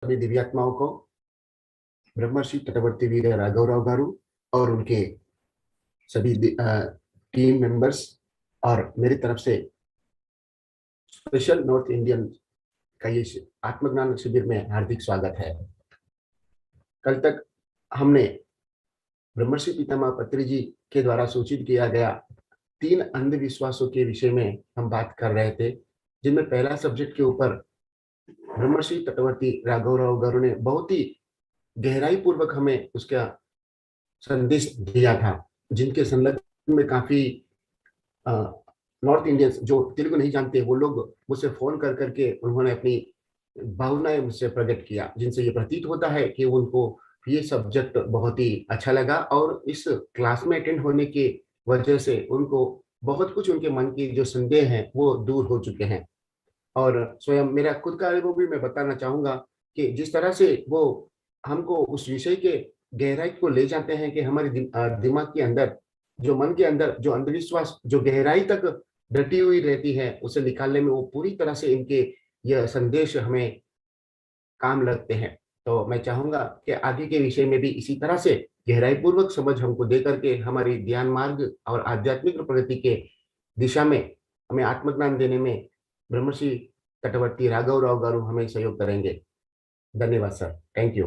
सभी दिव्यात्माओं को ब्रह्मर्षि तटवर्ती वीर राघवराव गारू और उनके सभी टीम मेंबर्स और मेरी तरफ से स्पेशल नॉर्थ इंडियन का ये आत्मज्ञान शिविर में हार्दिक स्वागत है। कल तक हमने ब्रह्मर्षि पितामह पत्री जी के द्वारा सूचित किया गया 3 अंधविश्वासों के विषय में हम बात कर रहे थे, जिनमें पहला सब्जेक्ट के ऊपर ब्रह्मर्षि तटवर्ती राघवराव गारू ने बहुत ही गहराई पूर्वक हमें उसका संदेश दिया था, जिनके संलग्न में काफी नॉर्थ इंडियंस जो तेलुगु नहीं जानते वो लोग मुझसे फोन कर करके उन्होंने अपनी भावनाएं मुझसे प्रकट किया, जिनसे ये प्रतीत होता है कि उनको ये सब्जेक्ट बहुत ही अच्छा लगा और इस क्लास में अटेंड होने की वजह से उनको बहुत कुछ उनके मन की जो संदेह हैं वो दूर हो चुके हैं। और स्वयं मेरा खुद का अनुभव भी मैं बताना चाहूंगा कि जिस तरह से वो हमको उस विषय के गहराई को ले जाते हैं कि हमारे दिमाग के अंदर जो मन के अंदर जो अंधविश्वास जो गहराई तक डटी हुई रहती है उसे निकालने में वो पूरी तरह से इनके यह संदेश हमें काम लगते हैं। तो मैं चाहूंगा कि आगे के विषय में भी इसी तरह से गहराई पूर्वक समझ हमको दे करके हमारी ध्यान मार्ग और आध्यात्मिक प्रगति के दिशा में हमें आत्मज्ञान देने में ब्रह्मर्षि तटवर्ती राघव राव गारू हमें सहयोग करेंगे। धन्यवाद sir. Thank you.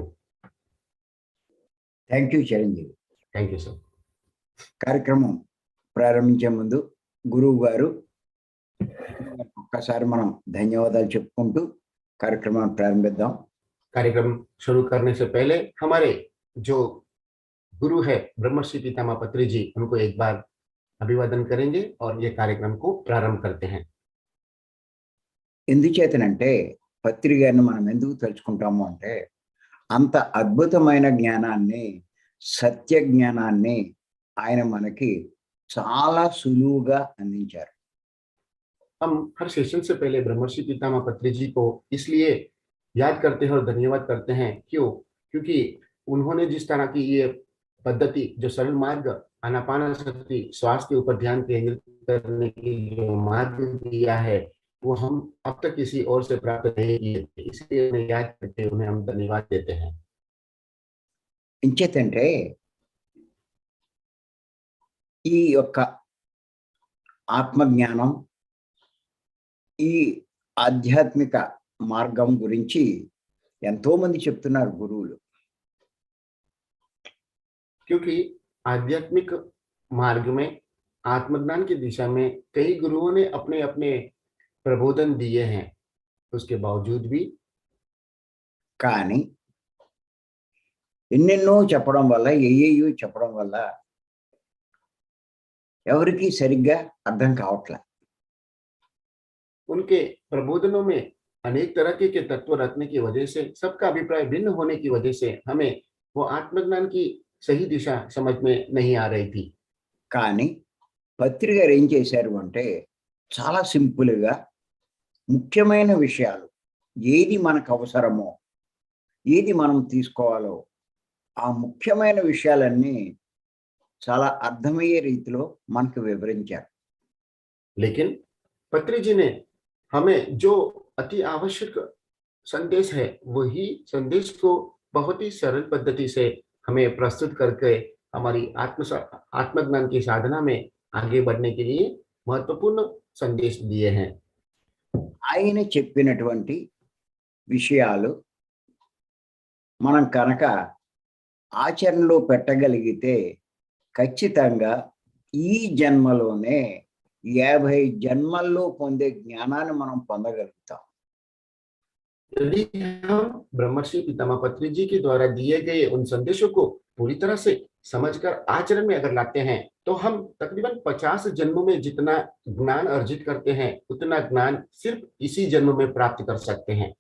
Thank you Chiranjeevi. Thank you sir. కార్యక్రమం ప్రారంభించే ముందు గురువు గారు ఒక్కసారి మనం ధన్యవాదాలు చెప్పుకుంటూ కార్యక్రమాన్ని ప్రారంభిద్దాం. कार्यक्रम शुरू करने से पहले हमारे जो गुरु है ब्रह्मर्षि पितामह पत्री जी उनको एक बार अभिवादन करेंगे और ये कार्यक्रम को प्रारंभ करते हैं। ఎందుచేతనంటే పత్రి గారిని మనం ఎందుకు తలుచుకుంటాము అంటే అంత అద్భుతమైన జ్ఞానాన్ని సత్య జ్ఞానాన్ని ఆయన మనకి చాలా సులువుగా అందించారు. हम हर सेशन से पहले ब्रह्मर्षि पितामह पत्री जी को इसलिए याद करते हैं और धन्यवाद करते हैं, क्यों? क्योंकि उन्होंने जिस तरह की ये पद्धति जो सरल मार्ग आनापानसति श्वास के ऊपर ध्यान केंद्रित करने की जो मार्ग दिया है वो हम अब तक किसी और से प्राप्त नहीं किए, इसलिए उन्हें याद करके उन्हें हम धन्यवाद देते हैं। ఇంచేతంటే ఈ యొక్క ఆత్మజ్ఞానం ఈ ఆధ్యాత్మిక మార్గం గురించి ఎంతో మంది చెప్తున్నారు గురువులు. क्योंकि आध्यात्मिक मार्ग में आत्मज्ञान की दिशा में कई गुरुओं ने अपने अपने प्रबोधन दिए हैं, उसके बावजूद भी కానీ ఎన్నెన్నో చెప్పడం వల్ల ఏయేయో చెప్పడం వల్ల ఎవరికి సరిగ్గా అర్థం కావట్లే. उनके प्रबोधनों में अनेक तरह के तत्व रखने की वजह से सबका अभिप्राय भिन्न होने की वजह से हमें वो आत्मज्ञान की सही दिशा समझ में नहीं आ रही थी। కానీ పత్రి గారు ఏం చేశారు అంటే చాలా సింపుల్గా ముఖ్యమైన విషయాలు ఏది మనకు అవసరమో ఏది మనం తీసుకోవాలో ఆ ముఖ్యమైన విషయాలన్నీ చాలా అర్థమయ్యే రీతిలో మనకు వివరించారు. लेकिन पत्री जी ने हमें जो अति आवश्यक संदेश है वही संदेश को बहुत ही सरल पद्धति से हमें प्रस्तुत करके हमारी आत्मज्ञान की साधना में आगे बढ़ने के लिए महत्वपूर्ण संदेश दिए हैं। ఆయన చెప్పినటువంటి విషయాలు మనం కనుక ఆచరణలో పెట్టగలిగితే ఖచ్చితంగా ఈ జన్మలోనే 50 జన్మల్లో పొందే జ్ఞానాన్ని మనం పొందగలుగుతాం. यदि हम ब्रह्मर्षि पितामह पत्री जी के द्वारा दिए गए उन संदेशों को पूरी तरह से समझकर आचरण में अगर लाते हैं तो हम तकरीबन 50 जन्मों में जितना ज्ञान अर्जित करते हैं उतना ज्ञान सिर्फ इसी जन्म में प्राप्त कर सकते हैं।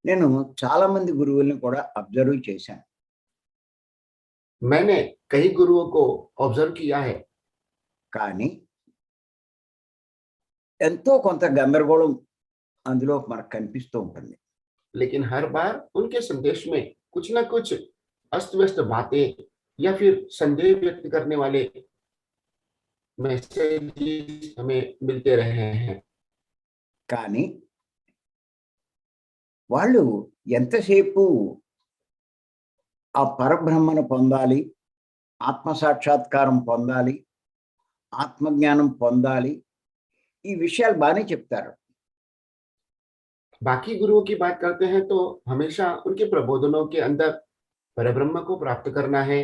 నేను చాలా మంది గురువుల్ని కూడా అబ్జర్వ్ చేశాను. मैंने कई गुरुओं को ऑब्जर्व किया है, కానీ ఎంతో కొంత గందరగోళం అందులో మనకు కనిపిస్తూ ఉంటుంది. लेकिन हर बार उनके संदेश में कुछ ना कुछ अस्त व्यस्त बातें या फिर संदेह व्यक्त करने वाले मैसेज हमें मिलते रहे हैं। కానీ వాళ్ళు ఎంతసేపు ఆ పరబ్రహ్మను పొందాలి, ఆత్మ సాక్షాత్కారం పొందాలి, ఆత్మజ్ఞానం పొందాలి, ఈ విషయాలు బాగానే చెప్తారు. बाकी गुरुओं की बात करते हैं तो हमेशा उनके प्रबोधनों के अंदर परब्रह्म को प्राप्त करना है,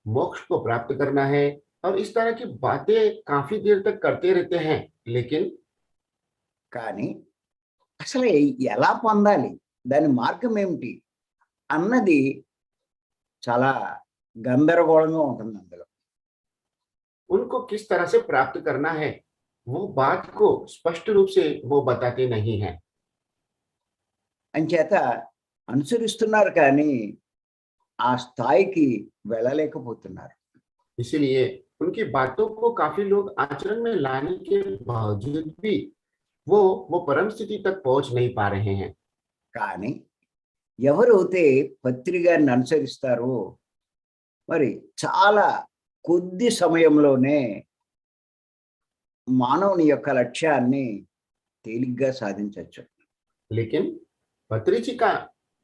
मोक्ष को प्राप्त करना है और इस तरह की बातें काफी देर तक करते रहते हैं। लेकिन కానీ అసలు ఎలా పొందాలి, దాని మార్గం ఏమిటి అన్నది చాలా గందరగోళంగా ఉంటుంది అందులో. उनको किस तरह से प्राप्त करना है वो बात को स्पष्ट रूप से वो बताते नहीं हैं। అంచేత అనుసరిస్తున్నారు కానీ ఆ స్థాయికి వెళ్ళలేకపోతున్నారు. इसीलिए उनकी बातों को काफी लोग आचरण में लाने के बावजूद भी वो परम स्थिति तक पहुंच नहीं पा रहे हैं। కానీ ఎవరైతే పత్రి గారిని అనుసరిస్తారో మరి చాలా కొద్ది సమయంలోనే మానవుని యొక్క లక్ష్యాన్ని తేలిగ్గా సాధించవచ్చు. लेकिन पत्री जी का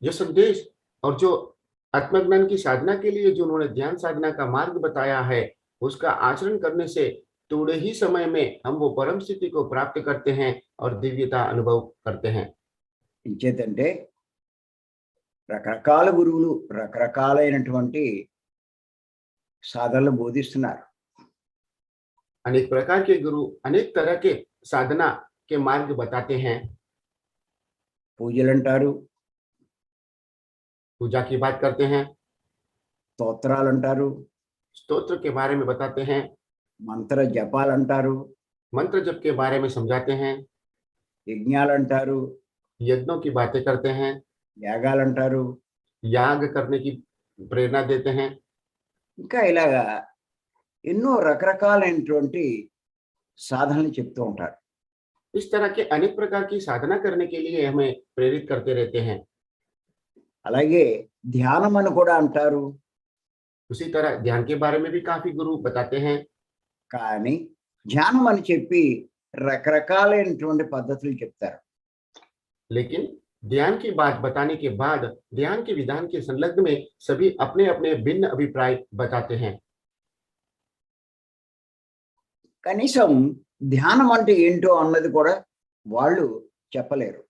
जो संदेश और जो आत्मज्ञान की साधना के लिए जो उन्होंने ध्यान साधना का मार्ग बताया है, उसका आचरण करने से थोड़े ही समय में हम वो परम स्थिति को प्राप्त करते हैं और दिव्यता अनुभव करते हैं। ఇంచేతంటే రకరకాల గురువులు రకరకాలైనటువంటి సాధనలు బోధిస్తున్నారు. अनेक प्रकार के गुरु अनेक तरह के साधना के मार्ग बताते हैं। పూజలు అంటారు, पूजा की बात करते हैं, స్తోత్రాలు అంటారు, स्तोत्र के बारे में बताते हैं, మంత్ర జపాలు అంటారు, मंत्र जप के बारे में समझाते हैं, యజ్ఞాలు అంటారు, यज्ञों की बातें करते हैं, యాగాలు అంటారు, याग करने की प्रेरणा देते हैं। ఇంకా ఇలాగా ఎన్నో రకరకాలైనటువంటి సాధనలు చెప్తూ ఉంటారు. इस तरह के अनेक प्रकार की साधना करने के लिए हमें प्रेरित करते रहते हैं। అలాగే ధ్యానం అని కూడా అంటారు. उसी तरह ध्यान के बारे में भी काफी गुरु बताते हैं। కానీ ధ్యానం అని చెప్పి రకరకాలైనటువంటి పద్ధతులు చెప్తారు. लेकिन ध्यान की बात बताने के बाद ध्यान के विधान के संलग्न में सभी अपने अपने भिन्न अभिप्राय बताते हैं। కనీసం ధ్యానం అంటే ఏంటో అన్నది కూడా వాళ్ళు చెప్పలేరు.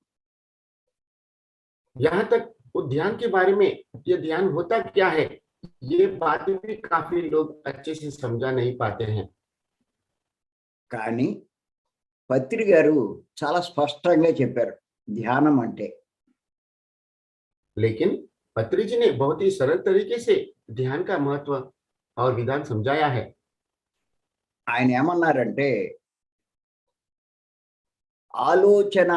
यहाँ तक वो ध्यान के बारे में ये ध्यान होता क्या है, ये बात भी काफी लोग अच्छे से समझा नहीं पाते हैं। కానీ పత్రి గారు చాలా స్పష్టంగా చెప్పారు ధ్యానం అంటే. लेकिन पत्री जी ने बहुत ही सरल तरीके से ध्यान का महत्व और विधान समझाया है। ఆయన ఏమన్నారంటే ఆలోచన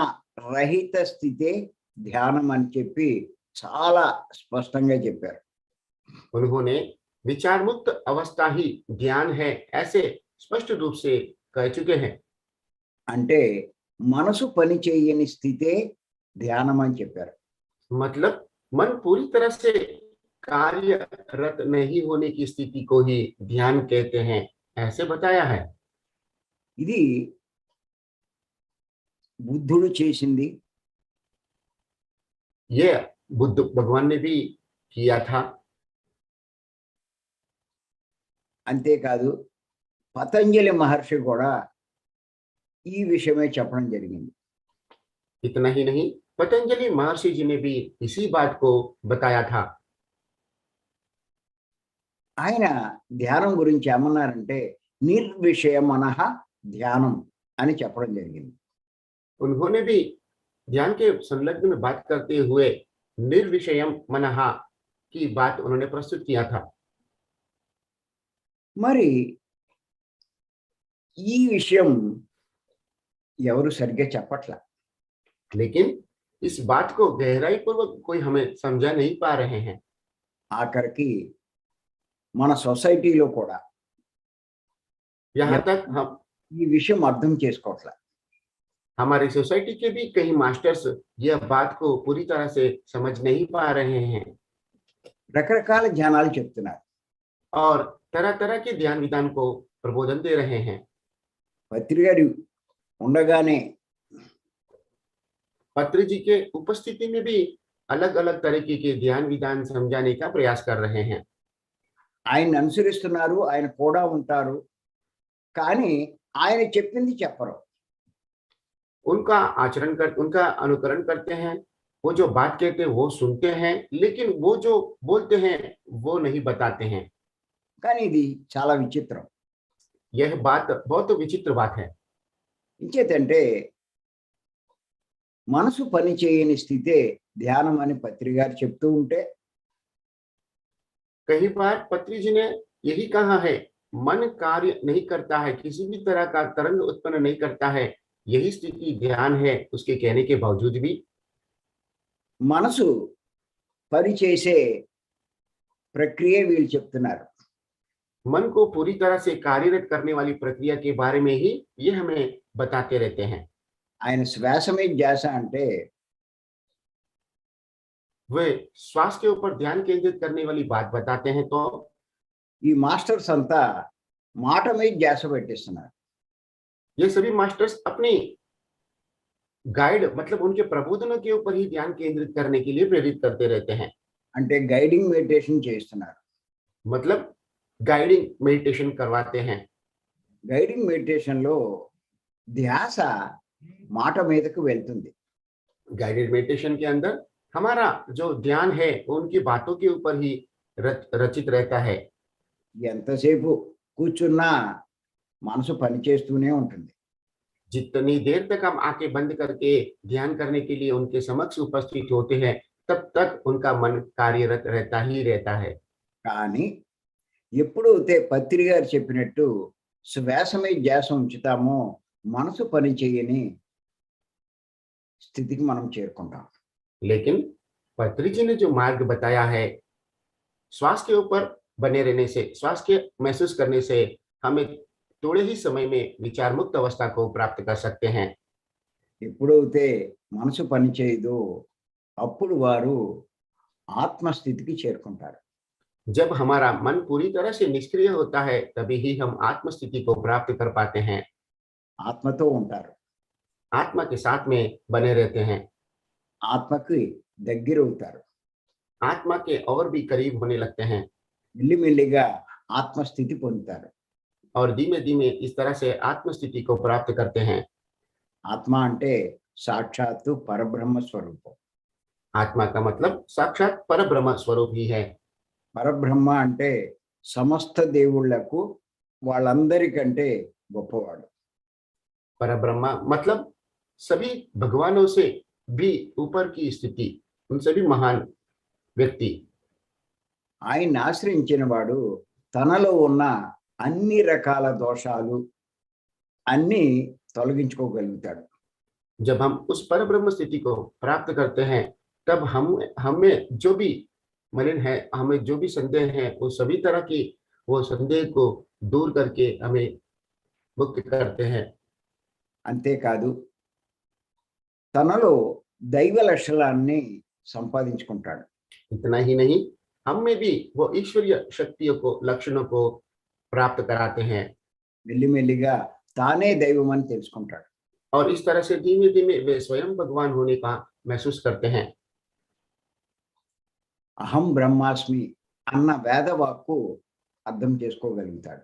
రహిత స్థితే ధ్యానం అని చెప్పి చాలా స్పష్టంగా చెప్పారు. उन्होंने विचार मुक्त अवस्था ही ध्यान है ऐसे स्पष्ट रूप से कह चुके हैं। అంటే మనసు పని చేయని స్థితే ధ్యానం అని చెప్పారు. मतलब मन पूरी तरह से कार्यरत नहीं होने की स्थिति को ही ध्यान कहते हैं, ऐसे बताया है। ఇది బుద్ధుడు చేసింది, ये बुद्ध भगवान ने भी किया था। అంతేకాదు పతంజలి మహర్షి కూడా ఈ విషయమే చెప్పడం జరిగింది. इतना ही नहीं, पतंजलि महर्षि जी ने भी इसी बात को बताया था। ఆయన ధ్యానం గురించి ఏమన్నారంటే నిర్విషయ మనః ధ్యానం అని చెప్పడం జరిగింది. उन्होंने भी ध्यान के संलग्न में बात करते हुए निर्विषयम मनः की बात उन्होंने प्रस्तुत किया था। మరి ఈ విషయం ఎవరు సరిగ్గా చెప్పట్ల. लेकिन इस बात को गहराई पूर्वक कोई हमें समझा नहीं पा रहे हैं। ఆఖరికి మన సొసైటీలో కూడా यहाँ तक हम ఈ విషయం అర్థం చేసుకోవట్ల. हमारी सोसाइटी के भी कई मास्टर्स यह बात को पूरी तरह से समझ नहीं पा रहे हैं రకరకాల ధ్యానాలు చెప్తున్నారు. और तरह तरह के ध्यान विधान को प्रबोधन दे रहे हैं। పత్రి గారు ఉండగానే पत्री जी के उपस्थिति में भी अलग अलग तरीके के ध्यान विधान समझाने का प्रयास कर रहे हैं। ఆయన అనుసరిస్తున్నారు, ఆయన కూడా ఉంటారు, కానీ ఆయన చెప్పింది చెప్పరు. उनका अनुकरण करते हैं, वो जो बात कहते हैं वो सुनते हैं, लेकिन वो जो बोलते हैं वो नहीं बताते हैं। కానీ ఇది చాలా విచిత్రం. यह बात बहुत विचित्र बात है। ఇంకేతంటే మనసు పని చేయని స్థితే ధ్యానం అని పత్రి గారు చెప్తూ ఉంటే, कई बार पत्री जी ने यही कहा है, मन कार्य नहीं करता है, किसी भी तरह का तरंग उत्पन्न नहीं करता है, यही स्थिति ध्यान है। उसके कहने के बावजूद भी మనసు పని చేసే ప్రక్రియ వీళ్ళు చెప్తున్నారు. मन को पूरी तरह से कार्यरत करने वाली प्रक्रिया के बारे में ही ये हमें बताते रहते हैं। ఆయన శ్వాస మీద ధ్యాస అంటే वे श्वास के ऊपर ध्यान केंद्रित करने वाली बात बताते हैं, तो ఈ మాస్టర్స్ అంతా మాట మీద ధ్యాస పెట్టిస్తున్నారు. ये सभी मास्टर्स अपनी गाइड मतलब उनके प्रबोधनों के ऊपर ही ध्यान केंद्रित करने के लिए प्रेरित करते रहते हैं। అంటే గైడింగ్ మెడిటేషన్ చేస్తున్నారు. मतलब गाइडिंग मेडिटेशन करवाते हैं। గైడింగ్ మెడిటేషన్లో ధ్యాస మాట మీదకు వెళ్తుంది. गाइडेड मेडिटेशन के अंदर हमारा जो ध्यान है वो उनकी बातों के ऊपर ही रचित रहता है। ఎంతసేపు కూర్చున్నా మనసు పనిచేస్తూనే ఉంటుంది. जितनी देर तक हम आंखें बंद करके ध्यान करने के लिए उनके समक्ष उपस्थित होते हैं, तब तक उनका मन कार्यरत रहता ही रहता है। కానీ ఎప్పుడైతే పత్రి గారు చెప్పినట్టు శ్వాస మీద ధ్యాస ఉంచుతామో మనసు పని చేయని స్థితికి మనం చేరుకుంటాం. लेकिन पत्री जी ने जो मार्ग बताया है, श्वास के ऊपर बने रहने से, श्वास के महसूस करने से हमें थोड़े ही समय में विचार मुक्त अवस्था को प्राप्त कर सकते हैं। ఎప్పుడైతే మనసు పని చేయదో అప్పుడు వారు ఆత్మస్థితికి చేరుకుంటారు. जब हमारा मन पूरी तरह से निष्क्रिय होता है, तभी ही हम आत्म स्थिति को प्राप्त कर पाते हैं। ఆత్మతో ఉంటారు. आत्मा के साथ में बने रहते हैं, ఆత్మకి దగ్గర అవుతారు. आत्मा के और भी करीब होने लगते हैं మెల్లిమెల్లిగా ఆత్మస్థితి పొందుతారు. और धीमे धीमे इस तरह से आत्म स्थिति को प्राप्त करते हैं। ఆత్మ అంటే సాక్షాత్తు పరబ్రహ్మ స్వరూపం. आत्मा का मतलब साक्षात परब्रह्म स्वरूप ही है। పరబ్రహ్మ అంటే సమస్త దేవుళ్లకు వాళ్ళందరికంటే గొప్పవాడు. परब्रह्म मतलब सभी भगवानों से भी ऊपर की स्थिति, उन सभी महान व्यक्ति। ఆయన్ని ఆశ్రయించిన వాడు తనలో ఉన్న అన్ని రకాల దోషాలు అన్నీ తొలగించుకోగలుగుతాడు. जब हम उस परब्रह्म स्थिति को प्राप्त करते हैं, तब हमें जो भी मलिन है, हमें जो भी संदेह है, वो सभी तरह की वो संदेह को दूर करके हमें मुक्त करते हैं। అంతేకాదు తనలో దైవ లక్షణాన్ని సంపాదించుకుంటాడు. इतना ही नहीं, हम में भी वो ईश्वरीय शक्तियों को, लक्षणों को प्राप्त कराते हैं మెల్లిమెల్లిగా తానే దైవం అని తెలుసుకుంటాడు. और इस तरह से धीमे धीमे वे स्वयं भगवान होने का महसूस करते हैं। అహం బ్రహ్మాస్మి అన్న వేదవాక్కు అర్థం చేసుకోగలుగుతాడు.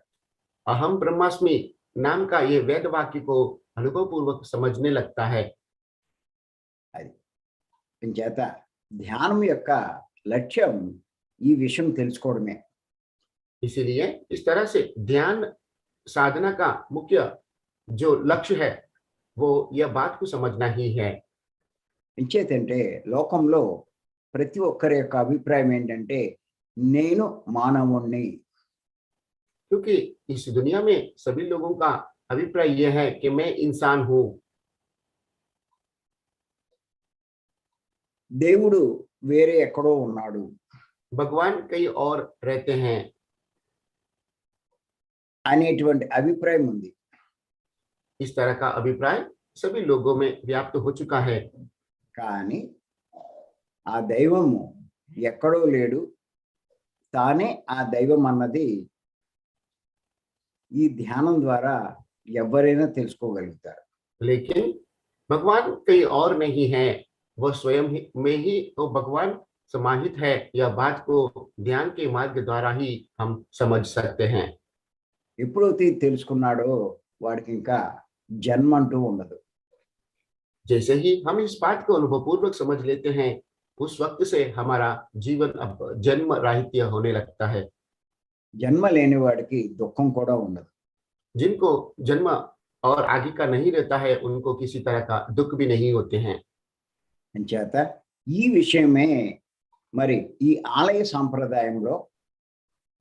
अहम ब्रह्मास्मि नाम का ये वेद वाक्य को अनुभव पूर्वक समझने लगता है। అది ఇంచేత ధ్యానం యొక్క లక్ష్యం ఈ విషయం తెలుసుకోవడమే. इसीलिए इस तरह से ध्यान साधना का मुख्य जो लक्ष्य है वो यह बात को समझना ही है। ఇంచేతంటే లోకంలో ప్రతి ఒక్కరి యొక్క అభిప్రాయం ఏంటంటే నేను మానవుణ్ణి. क्योंकि इस दुनिया में सभी लोगों का अभिप्राय यह है कि मैं इंसान हूँ। దేవుడు వేరే ఎక్కడో ఉన్నాడు. भगवान कहीं और रहते हैं అనేటువంటి అభిప్రాయం ఉంది. इस तरह का अभिप्राय सभी लोगों में व्याप्त हो चुका है। కానీ ఆ దైవము ఎక్కడో లేడు, తానే ఆ దైవం అన్నది ఈ ధ్యానం ద్వారా ఎవరైనా తెలుసుకోగలుగుతారు. लेकिन भगवान कहीं और नहीं है, वह स्वयं ही में ही तो भगवान समाहित है, यह बात को ध्यान के मार्ग द्वारा ही हम समझ सकते हैं। ఎప్పుడైతే ఇది తెలుసుకున్నాడో వాడికి ఇంకా జన్మ అంటూ ఉండదు. जैसे ही हम इस बात को अनुभवपूर्वक समझ लेते हैं, उस वक्त से हमारा जीवन अब जन्म राहित्य होने लगता है। జన్మ లేని వాడికి దుఃఖం కూడా ఉండదు. जिनको जन्म और आगे का नहीं रहता है, उनको किसी तरह का दुख भी नहीं होते हैं। అంచేత ఈ విషయమే మరి ఈ ఆలయ సాంప్రదాయంలో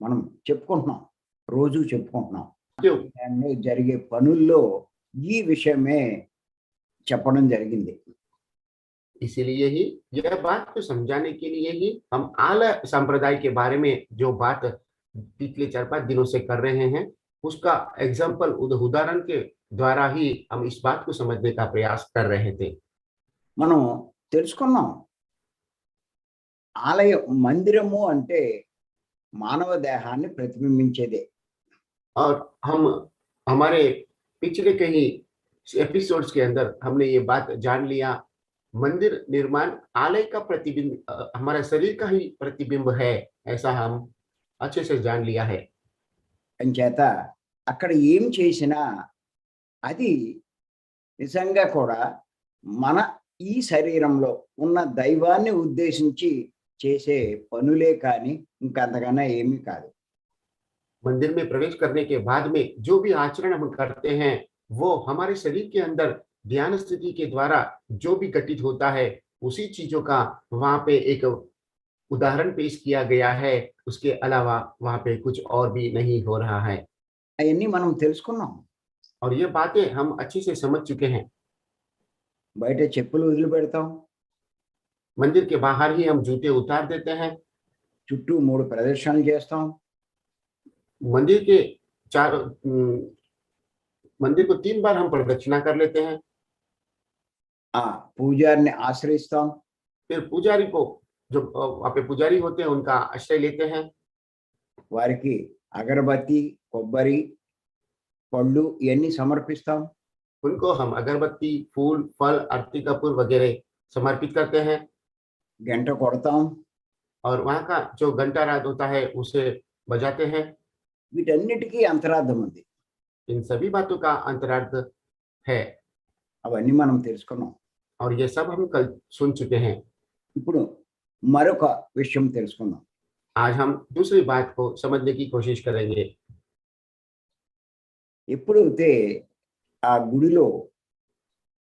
మనం చెప్పుకుంటున్నాం, రోజు చెప్పుకుంటున్నాం. क्यों? ఆలయంలో జరిగే పనుల్లో ఈ విషయమే చెప్పడం జరిగింది. इसीलिए ही यह बात को समझाने के लिए ही हम आलय संप्रदाय के बारे में जो बात पिछले 4-5 दिनों से कर रहे हैं, उसका एग्जाम्पल उदाहरण के द्वारा ही हम इस बात को समझने का प्रयास कर रहे थे। మనం తెలుసుకున్నాం, ఆలయం మందిరము అంటే మానవ దేహాన్ని ప్రతిబింబించేదే. और हम हमारे पिछले कई एपिसोड्स के अंदर हमने ये बात जान लिया, मंदिर निर्माण आलय का प्रतिबिंब, हमारे शरीर का ही प्रतिबिंब है, ऐसा हम अच्छे से जान लिया है। అంచేత అక్కడ ఏం చేసినా అది నిజంగా కూడా మన ఈ శరీరంలో ఉన్న దైవాన్ని ఉద్దేశించి చేసే పనులే కానీ ఇంకంతకన్నా ఏమీ కాదు. मंदिर में प्रवेश करने के बाद में जो भी आचरण हम करते हैं, वो हमारे शरीर के अंदर ध्यान स्थिति के द्वारा जो भी घटित होता है, उसी चीजों का वहां पे एक उदाहरण पेश किया गया है। उसके अलावा वहां पे कुछ और भी नहीं हो रहा है। అవన్నీ మనం తెలుసుకున్నాం. और ये बातें हम अच्छे से समझ चुके हैं। బయట చెప్పులు వదిలిపెడతాం, मंदिर के बाहर ही हम जूते उतार देते हैं। చుట్టూ 3 ప్రదక్షిణలు చేస్తాం, मंदिर के चार मंदिर को 3 बार हम प्रदक्षिणा कर लेते हैं। ఆ పూజారిని ఆశ్రయిస్తాం, फिर पुजारी को, जो वहाँ पे पुजारी होते हैं, उनका आश्रय लेते हैं। వారికి అగరబత్తి, కొబ్బరి, పళ్ళు ఇవన్నీ సమర్పిస్తాం. उनको हम अगरबत्ती, फूल, फल, आरती कपूर वगैरह समर्पित करते हैं। గంట కొడతాం. और वहाँ का जो घंटा रात होता है, उसे बजाते हैं। వీటన్నిటికీ అంతరార్థం ఉంది. इन सभी बातों का अंतरार्थ है, అవన్నీ మనం తెలుసుకున్నాం. और ये सब हम कल सुन चुके हैं। ఇప్పుడు మరొక విషయం తెలుసుకుందాం. आज हम दूसरी बात को समझने की कोशिश करेंगे। ఎప్పుడైతే ఆ గుడిలో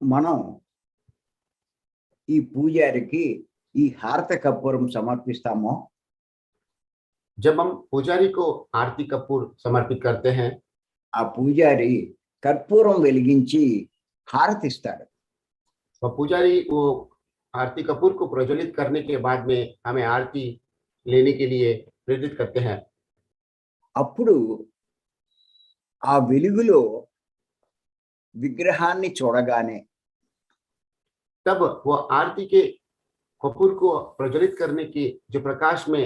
మనం ఈ పూజారికి ఈ హారత కర్పూరం సమర్పిస్తామో, जब हम पुजारी को आरती कपूर समर्पित करते हैं, ఆ పూజారి కర్పూరం వెలిగించి హారతిస్తాడు. वह पुजारी वो आरती कपूर को प्रज्वलित करने के बाद में हमें आरती लेने के लिए प्रेरित करते हैं। అప్పుడు ఆ వెలుగులో విగ్రహాన్ని చూడగానే तब वो आरती के कपूर को प्रज्वलित करने की जो प्रकाश में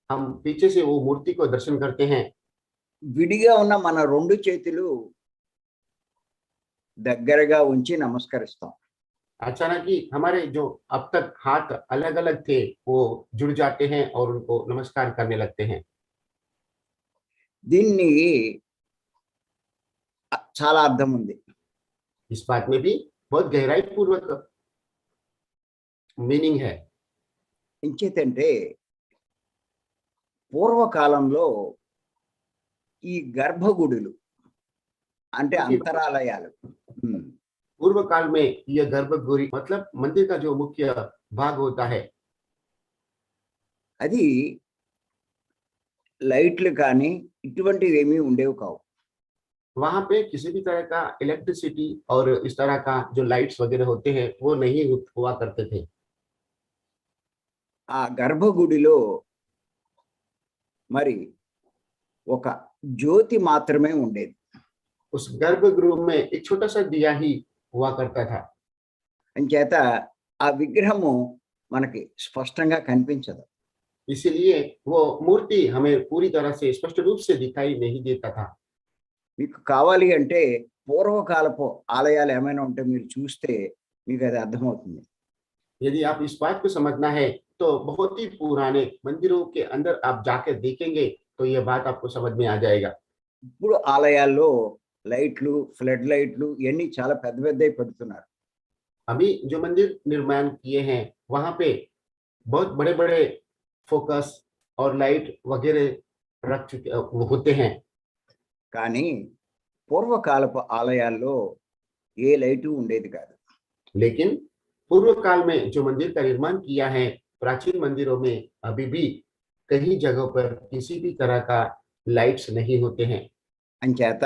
हम पीछे से वो मूर्ति को दर्शन करते हैं, విడిగా ఉన్న మన 2 చేతులు దగ్గరగా ఉంచి నమస్కరిస్తాం. अचानक ही हमारे जो अब तक हाथ अलग अलग थे, वो जुड़ जाते हैं और उनको नमस्कार करने लगते हैं। దీన్ని చాలా అర్థం ఉంది. इस बात में भी बहुत गहराई पूर्वक मीनिंग है। ఎంచేతంటే పూర్వకాలంలో ఈ గర్భగుడులు అంటే అంతరాలయాలు, पूर्व काल में यह गर्भगृह मतलब मंदिर का जो मुख्य भाग होता है, అది లైట్లు కానీ ఇటువంటివి ఏమీ ఉండేవి కావు. वहां पे किसी भी तरह का इलेक्ट्रिसिटी और इस तरह का जो लाइट्स वगैरह होते हैं, वो नहीं हुआ करते थे। ఆ గర్భగుడిలో మరి ఒక జ్యోతి మాత్రమే ఉండేది. उस गर्भगृह में एक छोटा सा दिया ही हुआ करता था। అంచేత ఆ విగ్రహము మనకి స్పష్టంగా కనిపించదు. इसीलिए वो मूर्ति हमें पूरी तरह से स्पष्ट रूप से दिखाई नहीं देता था। మీకు కావాలి అంటే పూర్వకాలపు ఆలయాలు ఏమైనా ఉంటే మీరు చూస్తే మీకు అది అర్థమవుతుంది. यदि आप इस बात को समझना है तो बहुत ही पुराने मंदिरों के अंदर आप जाकर देखेंगे तो ये बात आपको समझ में आ जाएगा। ఇప్పుడు ఆలయాల్లో లైట్లు, ఫ్లడ్ లైట్లు ఇవన్నీ చాలా పెద్ద పెద్దవి పెడుతున్నారు. अभी जो मंदिर निर्माण किए हैं वहां पे बहुत बड़े बड़े फोकस और लाइट वगैरह रख चुके वो होते हैं। కానీ పూర్వకాలపు ఆలయాల్లో ఏ లైటు ఉండేది కాదు. लेकिन पूर्व काल में जो मंदिर का निर्माण किया है प्राचीन मंदिरों में अभी भी कई जगहों पर किसी भी तरह का लाइट्स नहीं होते हैं। అంచేత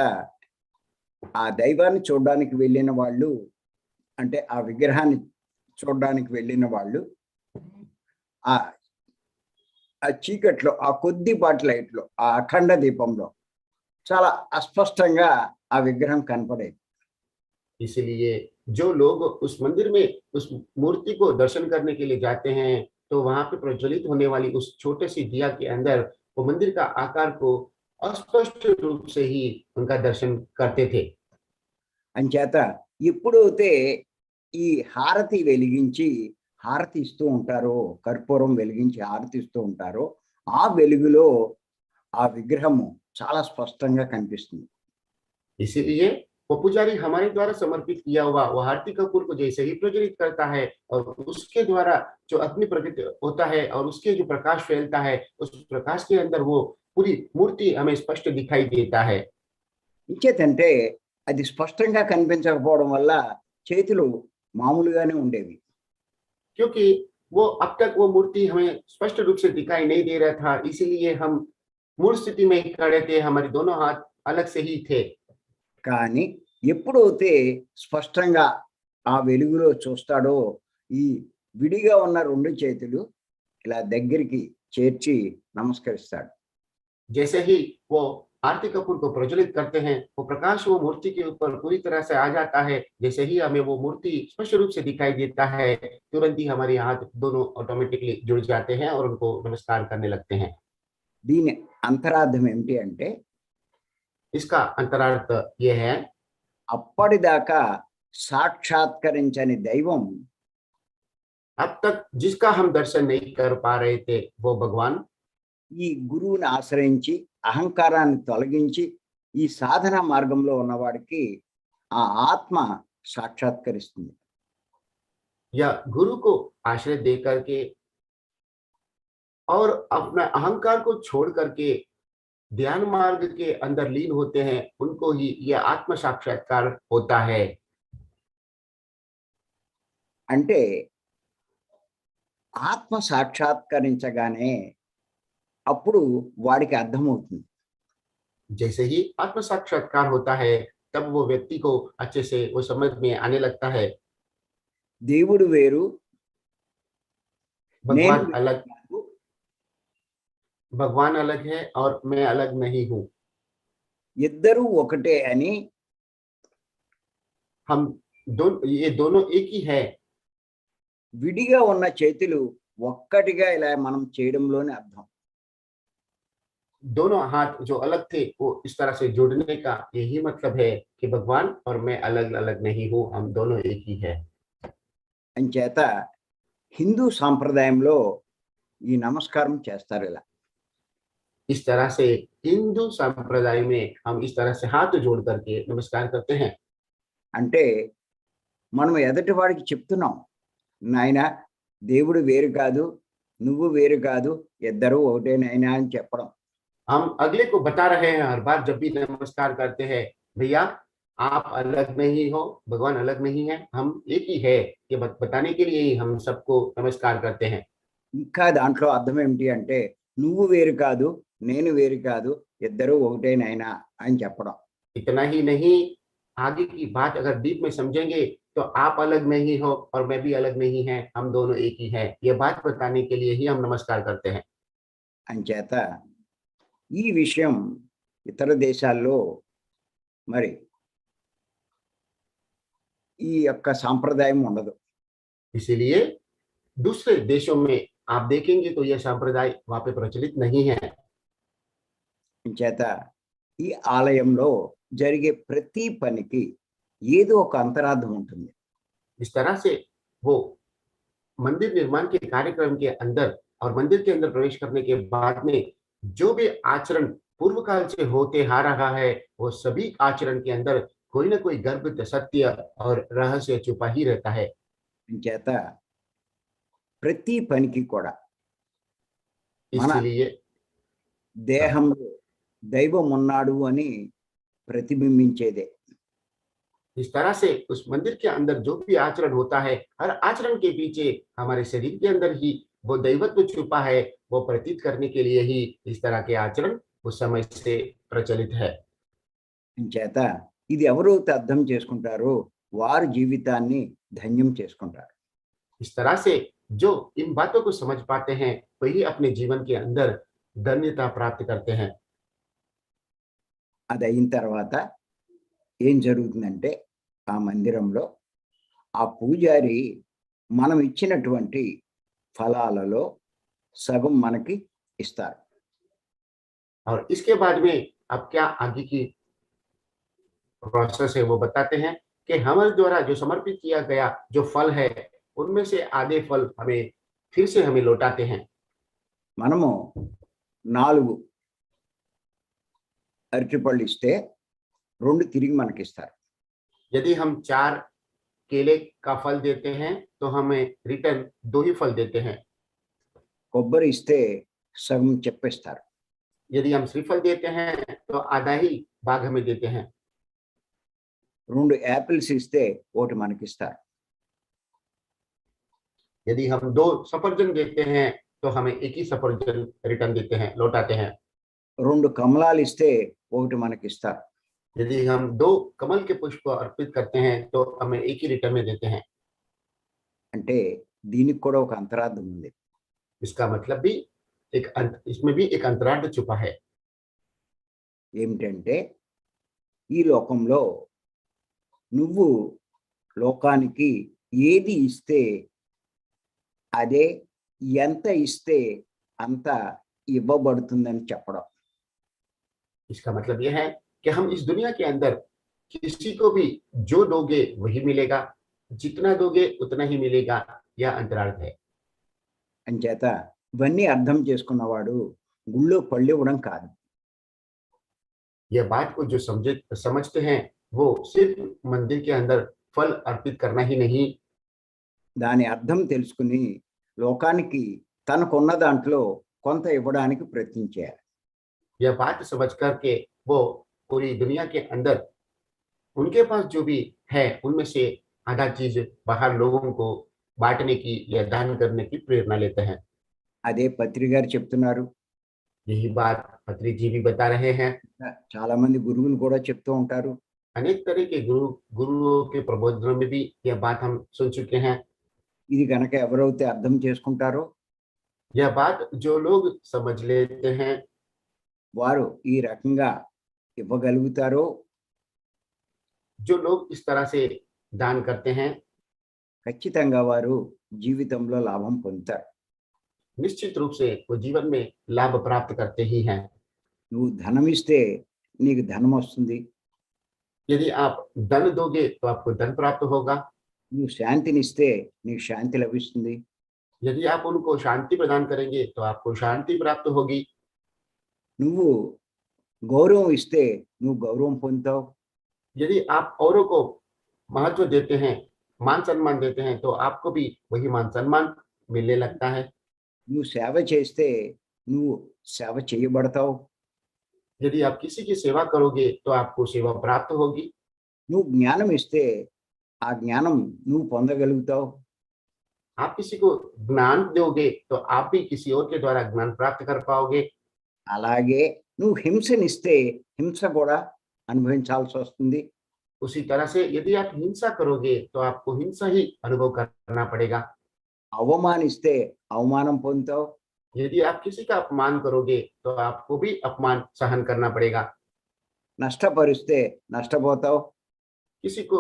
ఆ దైవాన్ని చూడడానికి వెళ్ళిన వాళ్ళు, అంటే ఆ విగ్రహాన్ని చూడడానికి వెళ్ళిన వాళ్ళు ఆ ఆ చీకట్లో, ఆ కొద్దిపాటి లైట్‌లో, ఆ అఖండ దీపంలో చాలా అస్పష్టంగా ఆ విగ్రహం కనపడేది. इसलिए जो लोग उस मंदिर में उस मूर्ति को दर्शन करने के लिए जाते हैं तो वहां पे प्रज्वलित होने वाली उस छोटे सी दिया के अंदर वो मंदिर का आकार को अस्पष्ट रूप से ही उनका दर्शन करते थे। అంచేత ఎప్పుడైతే ఈ హారతి వెలిగించి హారతి ఇస్తూ ఉంటారో, కర్పూరం వెలిగించి హారతి ఇస్తూ ఉంటారో, ఆ వెలుగులో ఆ విగ్రహము చాలా స్పష్టంగా కనిపిస్తుంది. इसीलिए वो पुजारी हमारे द्वारा समर्पित किया हुआ वो आरती कपूर को जैसे ही प्रज्वलित करता है और उसके द्वारा जो अग्नि प्रकट होता है और उसके जो प्रकाश फैलता है उस प्रकाश के अंदर वो पूरी मूर्ति हमें स्पष्ट दिखाई देता है। ఇంచేతంటే అది స్పష్టంగా కనిపించకపోవడం వల్ల చేతులు మామూలుగానే ఉండేవి. क्योंकि वो अब तक वो मूर्ति हमें स्पष्ट रूप से दिखाई नहीं दे रहा था, इसीलिए हम मूल स्थिति में ही खड़े थे, हमारे दोनों हाथ अलग से ही थे। కానీ ఎప్పుడైతే స్పష్టంగా ఆ వెలుగులో చూస్తాడో, ఈ విడిగా ఉన్న 2 చేతులు ఇలా దగ్గరికి చేర్చి నమస్కరిస్తాడు. जैसे ही वो आरती कपूर को प्रज्वलित करते हैं वो प्रकाश वो मूर्ति के ऊपर पूरी तरह से आ जाता है। जैसे ही हमें वो मूर्ति स्पष्ट रूप से दिखाई देता है तुरंत ही हमारे हाथ दोनों ऑटोमेटिकली जुड़ जाते हैं और उनको नमस्कार करने लगते हैं। దీని అంతరార్థం ఏమిటి అంటే, इसका अंतरार्थ ये है అప్పటిదాకా సాక్షాత్కరించని దైవం अब तक जिसका हम दर्शन नहीं कर पा रहे थे वो भगवान ఈ గురువుని ఆశ్రయించి అహంకారాన్ని తొలగించి ఈ సాధన మార్గంలో ఉన్నవాడికి ఆ ఆత్మ సాక్షాత్కరిస్తుంది. या गुरु को आश्रय दे करके और अपना अहंकार को छोड़ करके ध्यान मार्ग के अंदर लीन होते हैं उनको ही यह आत्म साक्षात्कार होता है। అంటే ఆత్మ సాక్షాత్కరించగానే అప్పుడు వాడికి అర్థమవుతుంది, जैसे ही आत्म साक्षात्कार होता है तब वो व्यक्ति को अच्छे से वो समझ में आने लगता है దేవుడు వేరు, నేను भगवान వేరు अलग, కాదు, भगवान अलग है और मैं अलग नहीं हूँ। ఇద్దరూ ఒకటే అని हम ये दोनों एक ही है। విడిగా ఉన్న చేతులు ఒక్కటిగా ఇలా మనం చేయడంలోనే అర్థం. दोनों हाथ जो अलग थे वो इस तरह से जोड़ने का यही मतलब है कि भगवान और मैं अलग अलग नहीं हूँ, हम दोनों एक ही है। అంచేత హిందూ సాంప్రదాయంలో ఈ నమస్కారం చేస్తారు ఇలా. इस तरह से हिंदू संप्रदाय में हम इस तरह से हाथ जोड़ करके नमस्कार करते हैं। అంటే మనం ఎదుటి వాడికి చెప్తున్నాం, నాయన దేవుడు వేరు కాదు, నువ్వు వేరు కాదు, ఇద్దరు ఒకటే నాయనా అని చెప్పడం. हम अगले को बता रहे हैं हर बार जब भी नमस्कार करते हैं, भैया आप अलग नहीं हो, भगवान अलग नहीं है, हम एक ही है, ये बताने के लिए ही हम सबको नमस्कार करते हैं। ఇంకా దాంట్లో అర్థం ఏమిటి అంటే, నువ్వు వేరు కాదు, నేను వేరు కాదు, ఇద్దరు ఒకటే నాయనా అని చెప్పడం. इतना ही नहीं, आगे की बात अगर डीप में समझेंगे तो आप अलग नहीं हो और मैं भी अलग नहीं है, हम दोनों एक ही है, ये बात बताने के लिए ही हम नमस्कार करते हैं। అంచేత ఈ విషయం ఇతర దేశాల్లో మరి ఈ యొక్క సాంప్రదాయం ఉండదు. इसीलिए दूसरे देशों में आप देखेंगे तो यह संप्रदाय वहां पे प्रचलित नहीं है। అంచేత ఈ ఆలయంలో జరిగే ప్రతి పనికి ఏదో ఒక అంతరార్థం ఉంటుంది. इस तरह से वो मंदिर निर्माण के कार्यक्रम के अंदर और मंदिर के अंदर प्रवेश करने के बाद में जो भी आचरण पूर्व काल से होते आ रहा है, वो सभी आचरण के अंदर कोई ना कोई गर्भ सत्य और रहस्य छुपा ही रहता है। చేత ప్రతి పనికి కూడా మన इसीलिए దేహంలో దైవం ఉన్నాడు అని ప్రతిబింబించేదే. इस तरह से उस मंदिर के अंदर जो भी आचरण होता है, हर आचरण के पीछे हमारे शरीर के अंदर ही वो दैवत्व छुपा है। वो प्रतीत करने के लिए ही इस तरह के आचरण उस समय से प्रचलित है। చేత ఇది ఎవరైతే అర్థం చేసుకుంటారో వారి జీవితాన్ని ధన్యం చేసుకుంటారు. इस तरह से जो इन बातों को समझ पाते हैं, वही अपने जीवन के अंदर धन्यता प्राप्त करते हैं। అది అయిన తర్వాత ఏం జరుగుతుందంటే ఆ మందిరంలో ఆ పూజారి మనం ఇచ్చినటువంటి ఫలాలలో సగం మనకి ఇస్తారు. और इसके बाद में अब क्या आगे की प्रोसेस है वो बताते हैं कि हमारे द्वारा जो समर्पित किया गया जो फल है, उनमें से आधे फल हमें फिर से हमें लौटाते हैं। మనము 4 అరటిపళ్ళు ఇస్తే 2 తిరిగి మనకిస్తారు. यदि हम 4 केले का फल देते हैं, तो हमें रिटर्न 2 ही फल देते हैं। కొబ్బరి ఇస్తే సగం చెప్పేస్తారు. यदि हम श्रीफल देते हैं, तो आधा ही भाग हमें देते हैं। 2 యాపిల్స్ ఇస్తే ఒకటి మనకిస్తారు. यदि हम 2 सफरजन देते हैं, तो हमें 1 ही सफरजन रिटर्न देते हैं, लौटाते हैं। 2 కమలాలు ఇస్తే ఒకటి మనకిస్తారు. यदि हम 2 कमल के पुष्प अर्पित करते हैं, तो हमें 1 ही रिटर्न में देते हैं। అంటే దీనికి కూడా ఒక అంతరార్థం ఉంది. इसका मतलब भी इसमें भी एक अंतरार्थ छुपा है। ఏమిటంటే ఈ లోకంలో నువ్వు లోకానికి ఏది ఇస్తే అదే ఎంత ఇస్తే అంత ఇవ్వబడుతుందని చెప్పడం. इसका मतलब यह है कि हम इस दुनिया के अंदर किसी को भी जो दोगे वही मिलेगा, जितना दोगे उतना ही मिलेगा, यह अंतरार्थ है। అంచేత ఇవన్నీ అర్థం చేసుకున్నవాడు గుళ్ళో పళ్ళు ఇవ్వడం కాదు. यह बात को जो समझते हैं, वो सिर्फ मंदिर के अंदर फल अर्पित करना ही नहीं, దాని అర్థం తెలుసుకుని లోకానికి తనకున్న దాంట్లో కొంత ఇవ్వడానికి ప్రయత్నించారు. यह बात समझ करके वो पूरी दुनिया के अंदर उनके पास जो भी है, उनमें से आधा चीज बाहर लोगों को बांटने की या दान करने की प्रेरणा लेते हैं। అదే పత్రి గారు చెప్తున్నారు. यही बात पत्री जी भी बता रहे हैं। చాలా మంది గురువులు కూడా చెప్తూ ఉంటారు. अनेक तरह के गुरुओं के प्रबोधनों में भी यह बात हम सुन चुके हैं। ఇది కనుక ఎవరైతే అర్థం చేసుకుంటారో यह बात जो लोग समझ लेते हैं, వారు ఈ రకంగా ఇవ్వగలుగుతారో जो लोग इस तरह से दान करते हैं, ఖచ్చితంగా వారు జీవితంలో లాభం పొందుతారు. निश्चित रूप से वो जीवन में लाभ प्राप्त करते ही हैं। నువ్వు ధనం ఇస్తే నీకు ధనం వస్తుంది. यदि आप धन दोगे तो आपको धन प्राप्त होगा। నువ్వు శాంతిని ఇస్తే నీకు శాంతి లభిస్తుంది. यदि आप उनको शांति प्रदान करेंगे तो आपको शांति प्राप्त होगी। నువ్వు గౌరవం ఇస్తే నువ్వు గౌరవం పొందుతావు. यदि आप औरों को महत्व देते हैं, मान सम्मान देते हैं, तो आपको भी वही मान सम्मान मिलने लगता है। నువ్వు సేవ చేస్తే నువ్వు సేవ చేయబడతావు. यदि आप किसी की सेवा करोगे तो आपको सेवा प्राप्त होगी। నువ్వు జ్ఞానం ఇస్తే ఆ జ్ఞానం నువ్వు పొందగలుగుతావు. आप किसी को ज्ञान दोगे तो आप भी किसी और के द्वारा ज्ञान प्राप्त कर पाओगे। అలాగే నువ్వు హింసనిస్తే హింస కూడా అనుభవించాల్సి వస్తుంది. उसी तरह से यदि आप हिंसा करोगे तो आपको हिंसा ही अनुभव करना पड़ेगा। అవమానిస్తే అవమానం పొందుతావు. यदि आप किसी का अपमान करोगे तो आपको भी अपमान सहन करना पड़ेगा। నష్టపరిస్తే నష్టపోతావు. किसी को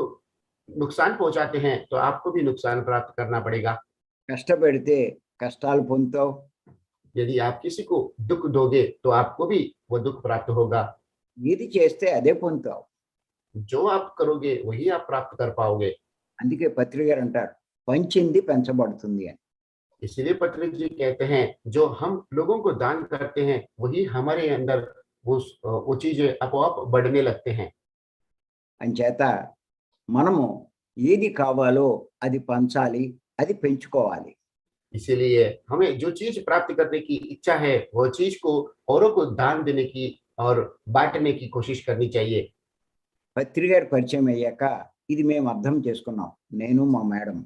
नुकसान पहुंचाते हैं तो आपको भी नुकसान प्राप्त करना पड़ेगा। కష్టపెడితే కష్టాలు పొందుతావు. यदि आप किसी को दुख दोगे तो आपको भी वो दुख प्राप्त होगा। ఏది చేస్తే అదే పొందుతావు. जो आप करोगे वही आप प्राप्त कर पाओगे। అందుకే పత్రిక గారు అంటారు పంచింది పెంచబడుతుంది అని. इसलिए पत्री जी कहते हैं जो हम लोगों को दान करते हैं वही हमारे अंदर वो चीजें अपो बढ़ने लगते हैं। అంచేత మనము ఏది కావాలో అది పంచాలి, అది పెంచుకోవాలి. इसीलिए हमें जो चीज प्राप्त करने की इच्छा है वो चीज को औरों को दान देने की और बांटने की कोशिश करनी चाहिए। పత్రి గారి పరిచయం అయ్యాక ఇది మేము అర్థం చేసుకున్నాం, నేను మా మేడం.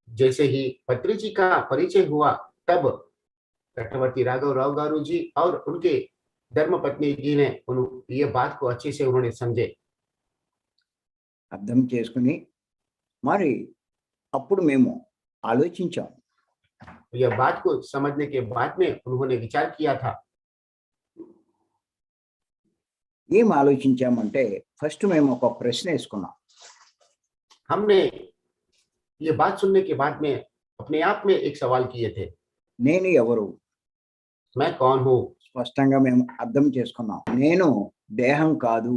जैसे ही पत्री जी का परिचय हुआ तब चक्रवर्ती राघव राव गारू जी और उनके धर्म पत्नी जी ने ये बात को अच्छे से उन्होंने समझे। అర్థం చేసుకుని మరి అప్పుడు మేము ఆలోచించాం. यह बात को समझने के बाद में उन्होंने विचार किया था। ఏం ఆలోచించామంటే ఫస్ట్ మేము ఒక ప్రశ్న వేసుకున్నాం. हमने ये बात सुनने के बाद में अपने आप में एक सवाल किए थे, నేను ఎవరు? मैं कौन हूँ? స్పష్టంగా మేము అర్థం చేసుకున్నాం. నేను దేహం కాదు,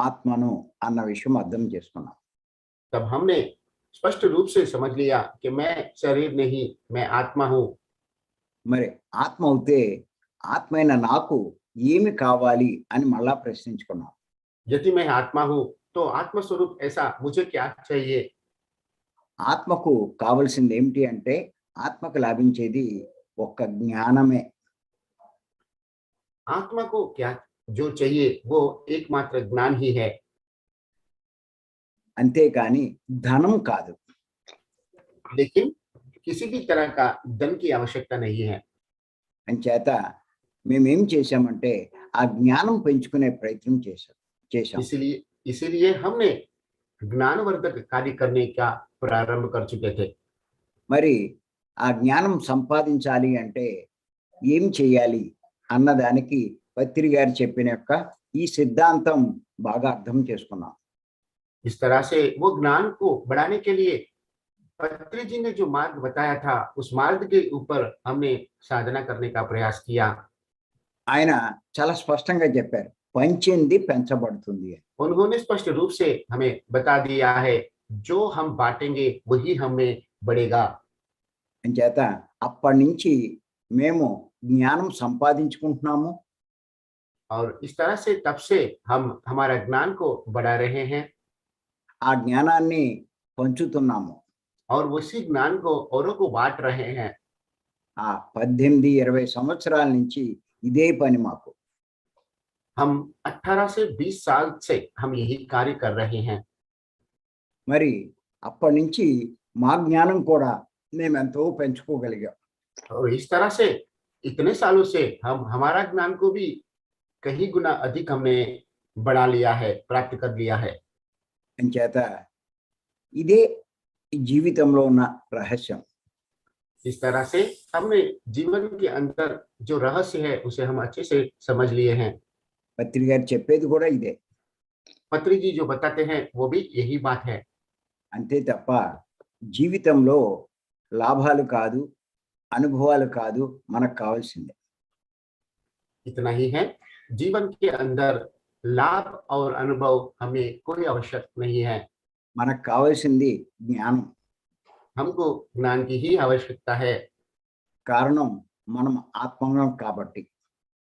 ఆత్మను అన్న విషయం అర్థం చేసుకున్నాం. तब हमने स्पष्ट रूप से समझ लिया कि मैं शरीर नहीं, मैं आत्मा हूँ। మరి ఆత్మ అవుతే ఆత్మైన నాకు ఏమి కావాలి అని మళ్ళా ప్రశ్నించుకున్నాం. यदि मैं आत्मा हूँ तो आत्म स्वरूप ऐसा मुझे क्या चाहिए? ఆత్మకు కావలసింది ఏమిటి అంటే ఆత్మకు లభించేది ఒక్క జ్ఞానమే. आत्मा को क्या जो चाहिए वो एकमात्र ज्ञान ही है, అంతేకాని ధనం కాదు. लेकिन किसी भी तरह का धन की आवश्यकता नहीं है। అంచేత మేమేం చేశామంటే ఆ జ్ఞానం పెంచుకునే ప్రయత్నం చేశాం. इसीलिए इसीलिए हमने ज्ञानवर्धक कार्य करने का प्रारंभ कर चुके थे। మరి ఆ జ్ఞానం సంపాదించాలి అంటే ఏం చేయాలి అన్నదానికి పత్రి గారు చెప్పిన యొక్క ఈ సిద్ధాంతం బాగా అర్థం చేసుకున్నాం. इस तरह से वो ज्ञान को बढ़ाने के लिए पत्री जी ने जो मार्ग बताया था उस मार्ग के ऊपर हमने साधना करने का प्रयास किया। ఆయన చాలా స్పష్టంగా చెప్పారు, పంచింది పెంచబడుతుంది అని. उन्होंने स्पष्ट रूप से हमें बता दिया है जो हम बांटेंगे वही हमें बढ़ेगा। అంచేత అప్పటి నుంచి మేము జ్ఞానం సంపాదించుకుంటున్నాము. और इस तरह से तब से हम हमारा ज्ञान को बढ़ा रहे हैं ఆ జ్ఞానాన్ని పంచుతున్నాము. और उसी ज्ञान को औरों को बांट रहे हैं। ఆ 18-20 సంవత్సరాల నుంచి ఇదే పని మాకు. हम 18 से 20 साल से हम यही कार्य कर रहे हैं। మరి అప్పటి నుంచి మా జ్ఞానం కూడా మేము ఎంతో పెంచుకోగలిగాం. और इस तरह से इतने सालों से हम हमारा ज्ञान को भी कई गुना अधिक हमने बढ़ा लिया है, प्राप्त कर लिया है। అంచేత ఇదే ఈ జీవితంలో ఉన్న రహస్యం. इस तरह से हमने जीवन के अंदर जो रहस्य है उसे हम अच्छे से समझ लिए हैं। పత్రి గారు చెప్పేది కూడా ఇదే. पत्री जी जो बताते हैं वो भी यही बात है। అంతే తప్ప జీవితంలో లాభాలు కాదు, అనుభవాలు కాదు మనకు కావాల్సిందే. इतना ही है, जीवन के अंदर लाभ और अनुभव हमें कोई आवश्यक नहीं है। మనకు కావాల్సింది జ్ఞానం. हमको ज्ञान की ही आवश्यकता है, కారణం మనం ఆత్మలం కాబట్టి.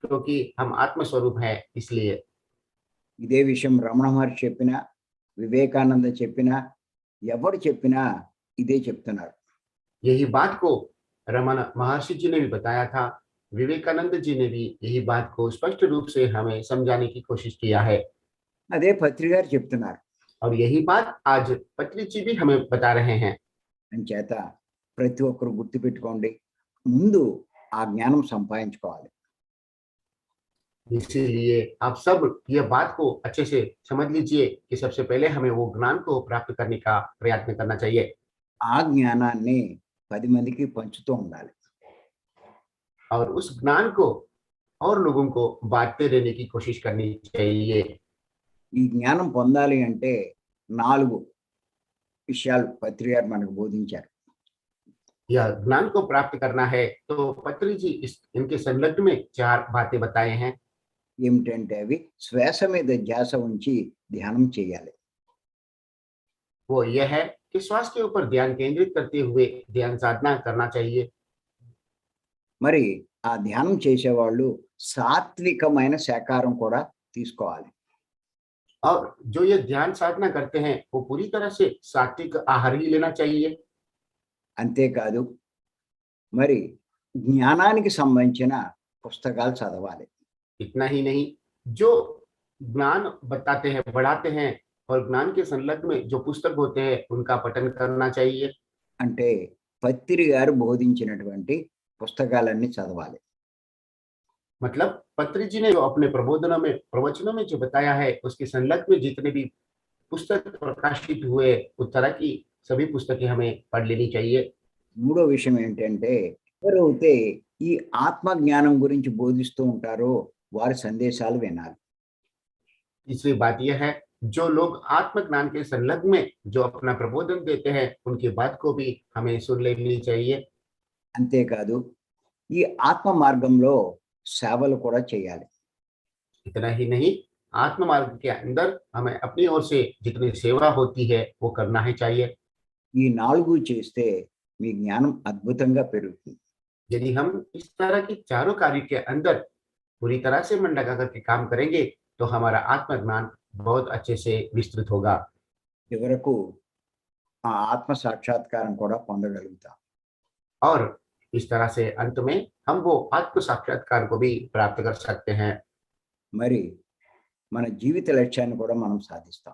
क्योंकि हम आत्म स्वरूप है इसलिए। ఇదే విషయం రమణ మహర్షి చెప్పినా, వివేకానంద చెప్పినా, ఎవరు చెప్పినా ఇదే చెప్తున్నారు. यही बात को रमन महर्षि जी ने भी बताया था, विवेकानंद जी ने भी यही बात को स्पष्ट रूप से हमें समझाने की कोशिश किया है। అదే పత్రి గారు చెప్తున్నారు. और यही बात आज पत्री जी भी हमें बता रहे हैं। అంచేత ప్రతి ఒక్కరు గుర్తుపెట్టుకోండి, ముందు ఆ జ్ఞానం సంపాదించుకోవాలి. इसीलिए आप सब यह बात को अच्छे से समझ लीजिए कि सबसे पहले हमें वो ज्ञान को प्राप्त करने का प्रयत्न करना चाहिए ఆ జ్ఞానాన్ని 10 మందికి పంచుతూ ఉండాలి. और उस ज्ञान को और लोगों को बांटते रहने की कोशिश करनी चाहिए। ఈ జ్ఞానం పొందాలి అంటే 4 విషయాలు పత్రి గారు మనకు బోధించారు. यह ज्ञान को प्राप्त करना है तो पत्री जी इनके संलग्न में 4 बातें बताए हैं। ఏమిటంటే అవి శ్వాస మీద ధ్యాస ఉంచి ధ్యానం చేయాలి. वो यह है कि श्वास के ऊपर ध्यान केंद्रित करते हुए ध्यान साधना करना चाहिए। మరి ఆ ధ్యానం చేసేవాళ్ళు సాత్వికమైన శాకాహారం కూడా తీసుకోవాలి. और जो ये ध्यान साधना करते हैं वो पूरी तरह से सात्विक आहार ही लेना चाहिए। అంతేకాదు మరి జ్ఞానానికి సంబంధించిన పుస్తకాలు చదవాలి. इतना ही नहीं, जो ज्ञान बताते हैं, बढ़ाते हैं और ज्ञान के संलग्न में जो पुस्तक होते हैं उनका पठन करना चाहिए। అంటే పత్రి గారు బోధించినటువంటి పుస్తకాలన్నీ చదవాలి. मतलब पत्री जी ने जो अपने प्रबोधनों में प्रवचनों में जो बताया है उसके संलग्न में जितने भी पुस्तक प्रकाशित हुए उस तरह की सभी पुस्तकें हमें पढ़ लेनी चाहिए। మూడో విషయం ఏంటంటే ఎవరైతే ఈ ఆత్మ జ్ఞానం గురించి బోధిస్తూ ఉంటారో వారి సందేశాలు వినాలి. तीसरी बात यह है, जो लोग आत्मज्ञान के संलग्न में जो अपना प्रबोधन देते हैं उनकी बात को भी हमें सुन लेनी चाहिए। అంతేకాదు ఈ ఆత్మ మార్గంలో సేవలు కూడా చేయాలి. इतना ही नहीं, आत्म मार्ग के अंदर हमें अपनी ओर से जितनी सेवा होती है वो करना ही चाहिए। ఈ 4 చేస్తే మీ జ్ఞానం అద్భుతంగా పెరుగుతుంది. यदि हम इस तरह की चारों कार्य के अंदर पूरी तरह से मन लगा करके काम करेंगे तो हमारा आत्मज्ञान बहुत अच्छे से विस्तृत होगा చివరకు ఆ ఆత్మ సాక్షాత్కారం కూడా పొందగలుగుతాం. और इस तरह से अंत में हम वो आत्म साक्षात्कार को भी प्राप्त कर सकते हैं మరి మన జీవిత లక్ష్యాన్ని కూడా మనం సాధిస్తాం.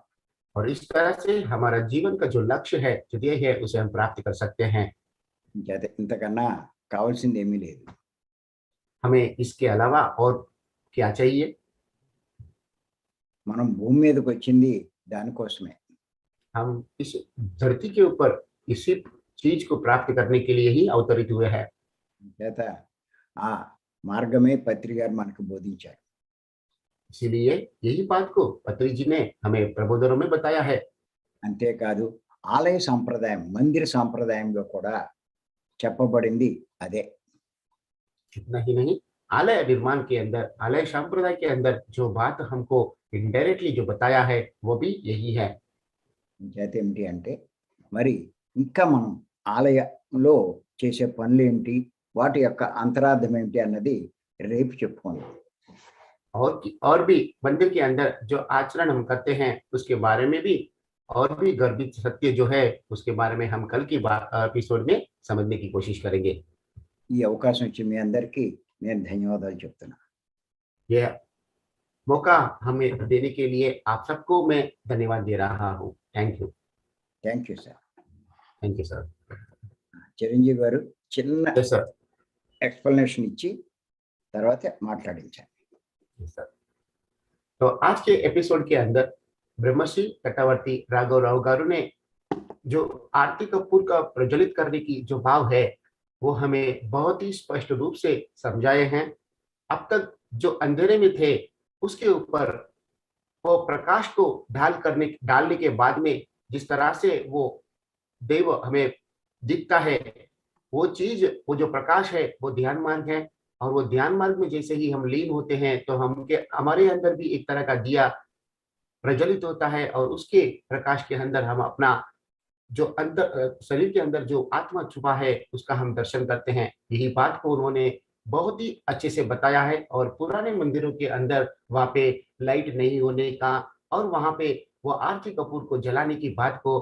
और इस तरह से हमारा जीवन का जो लक्ष्य है, जो ध्येय है, उसे हम प्राप्त कर सकते हैं। ఇంతకన్నా కావాల్సింది ఏమీ లేదు. हमें इसके अलावा और क्या चाहिए? మనం భూమి మీదకి వచ్చింది దానికోసమే. हम इस धरती के ऊपर इसी चीज को प्राप्त करने के लिए ही अवतरित हुए हैं। చేత ఆ మార్గమే పత్రి గారు మనకు బోధించారు. इसीलिए यही बात को पत्री जी ने हमें प्रबोधनों में बताया है। అంతేకాదు ఆలయ సాంప్రదాయం మందిర సాంప్రదాయంలో కూడా చెప్పబడింది అదే. इतना ही नहीं, आलय निर्माण के अंदर, आलय संप्रदाय के अंदर जो बात हमको इनडायरेक्टली जो बताया है वो भी यही है। చేత ఏమిటి అంటే మరి ఇంకా మనం ఆలయంలో చేసే పనులు ఏమిటి, వాటి యొక్క అంతరార్థం ఏమిటి అన్నది రేపు చెప్పుకుందాం. और भी मंदिर के अंदर जो आचरण हम करते हैं उसके बारे में भी और भी गर्भित सत्य जो है उसके बारे में हम कल की एपिसोड में समझने की कोशिश करेंगे। ఈ అవకాశం ఇచ్చి మీ అందరికీ నేను ధన్యవాదాలు చెప్తున్నా. यह मौका हमें देने के लिए आप सबको मैं धन्यवाद दे रहा हूँ। Thank you. Thank you sir. Thank you sir. Chiranjeevi గారు చిన్న यस सर। ఎక్స్ప్లెనేషన్ ఇచ్చి తర్వాత మాట్లాడించారు. Yes sir. तो आज के एपिसोड के अंदर ब्रह्मश्री चक्रवर्ती राघव राव गारू ने जो आरती कपूर का प्रज्वलित करने की जो भाव है वो हमें बहुत ही स्पष्ट रूप से समझाए हैं। अब तक जो अंधेरे में थे उसके ऊपर वो प्रकाश को डालने के बाद में जिस तरह से वो देव हमें दिखता है, वो चीज, वो जो प्रकाश है वो ध्यान मार्ग है। और वो ध्यान मार्ग में जैसे ही हम लीन होते हैं तो हमारे अंदर भी एक तरह का दिया प्रज्वलित होता है और उसके प्रकाश के अंदर हम अपना जो अंदर शरीर के अंदर जो आत्मा छुपा है उसका हम दर्शन करते हैं। यही बात को उन्होंने बहुत ही अच्छे से बताया है। और पुराने मंदिरों के अंदर वहां पे लाइट नहीं होने का और वहां पे वो आरती कपूर को जलाने की बात को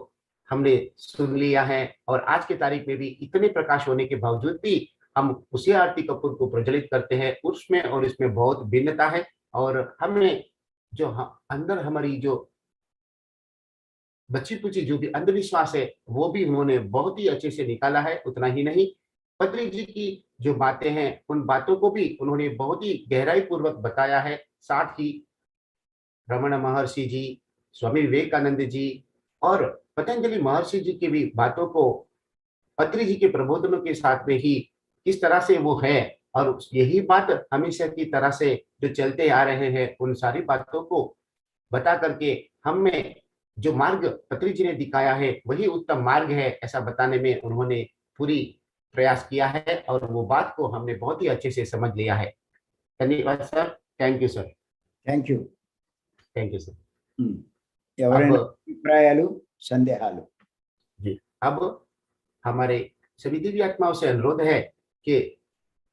हमने सुन लिया है। और आज के तारीख में भी इतने प्रकाश होने के बावजूद भी हम उसी आरती कपूर को प्रज्वलित करते हैं। उसमें और इसमें बहुत भिन्नता है। और हमें जो अंदर हमारी जो बच्ची कुची जो भी अंधविश्वास है वो भी उन्होंने बहुत ही अच्छे से निकाला है। उतना ही नहीं, पत्री जी की जो बातें हैं उन बातों को भी उन्होंने बहुत ही गहराई पूर्वक बताया है। साथ ही रमण महर्षि जी, स्वामी विवेकानंद जी और पतंजलि महर्षि जी की भी बातों को पत्री जी के प्रबोधनों के साथ में ही किस तरह से वो है और यही बात हमेशा की तरह से जो चलते आ रहे हैं उन सारी बातों को बता करके हमें जो मार्ग पत्री जी ने दिखाया है वही उत्तम मार्ग है ऐसा बताने में उन्होंने पूरी प्रयास किया है। और वो बात को हमने बहुत ही अच्छे से समझ लिया है। धन्यवाद sir. Thank you sir. Thank you. Thank you sir. ఎవరైనా अब అభిప్రాయాలు, సందేహాలు जी, अब हमारे सभी दिव्य आत्माओं से अनुरोध है कि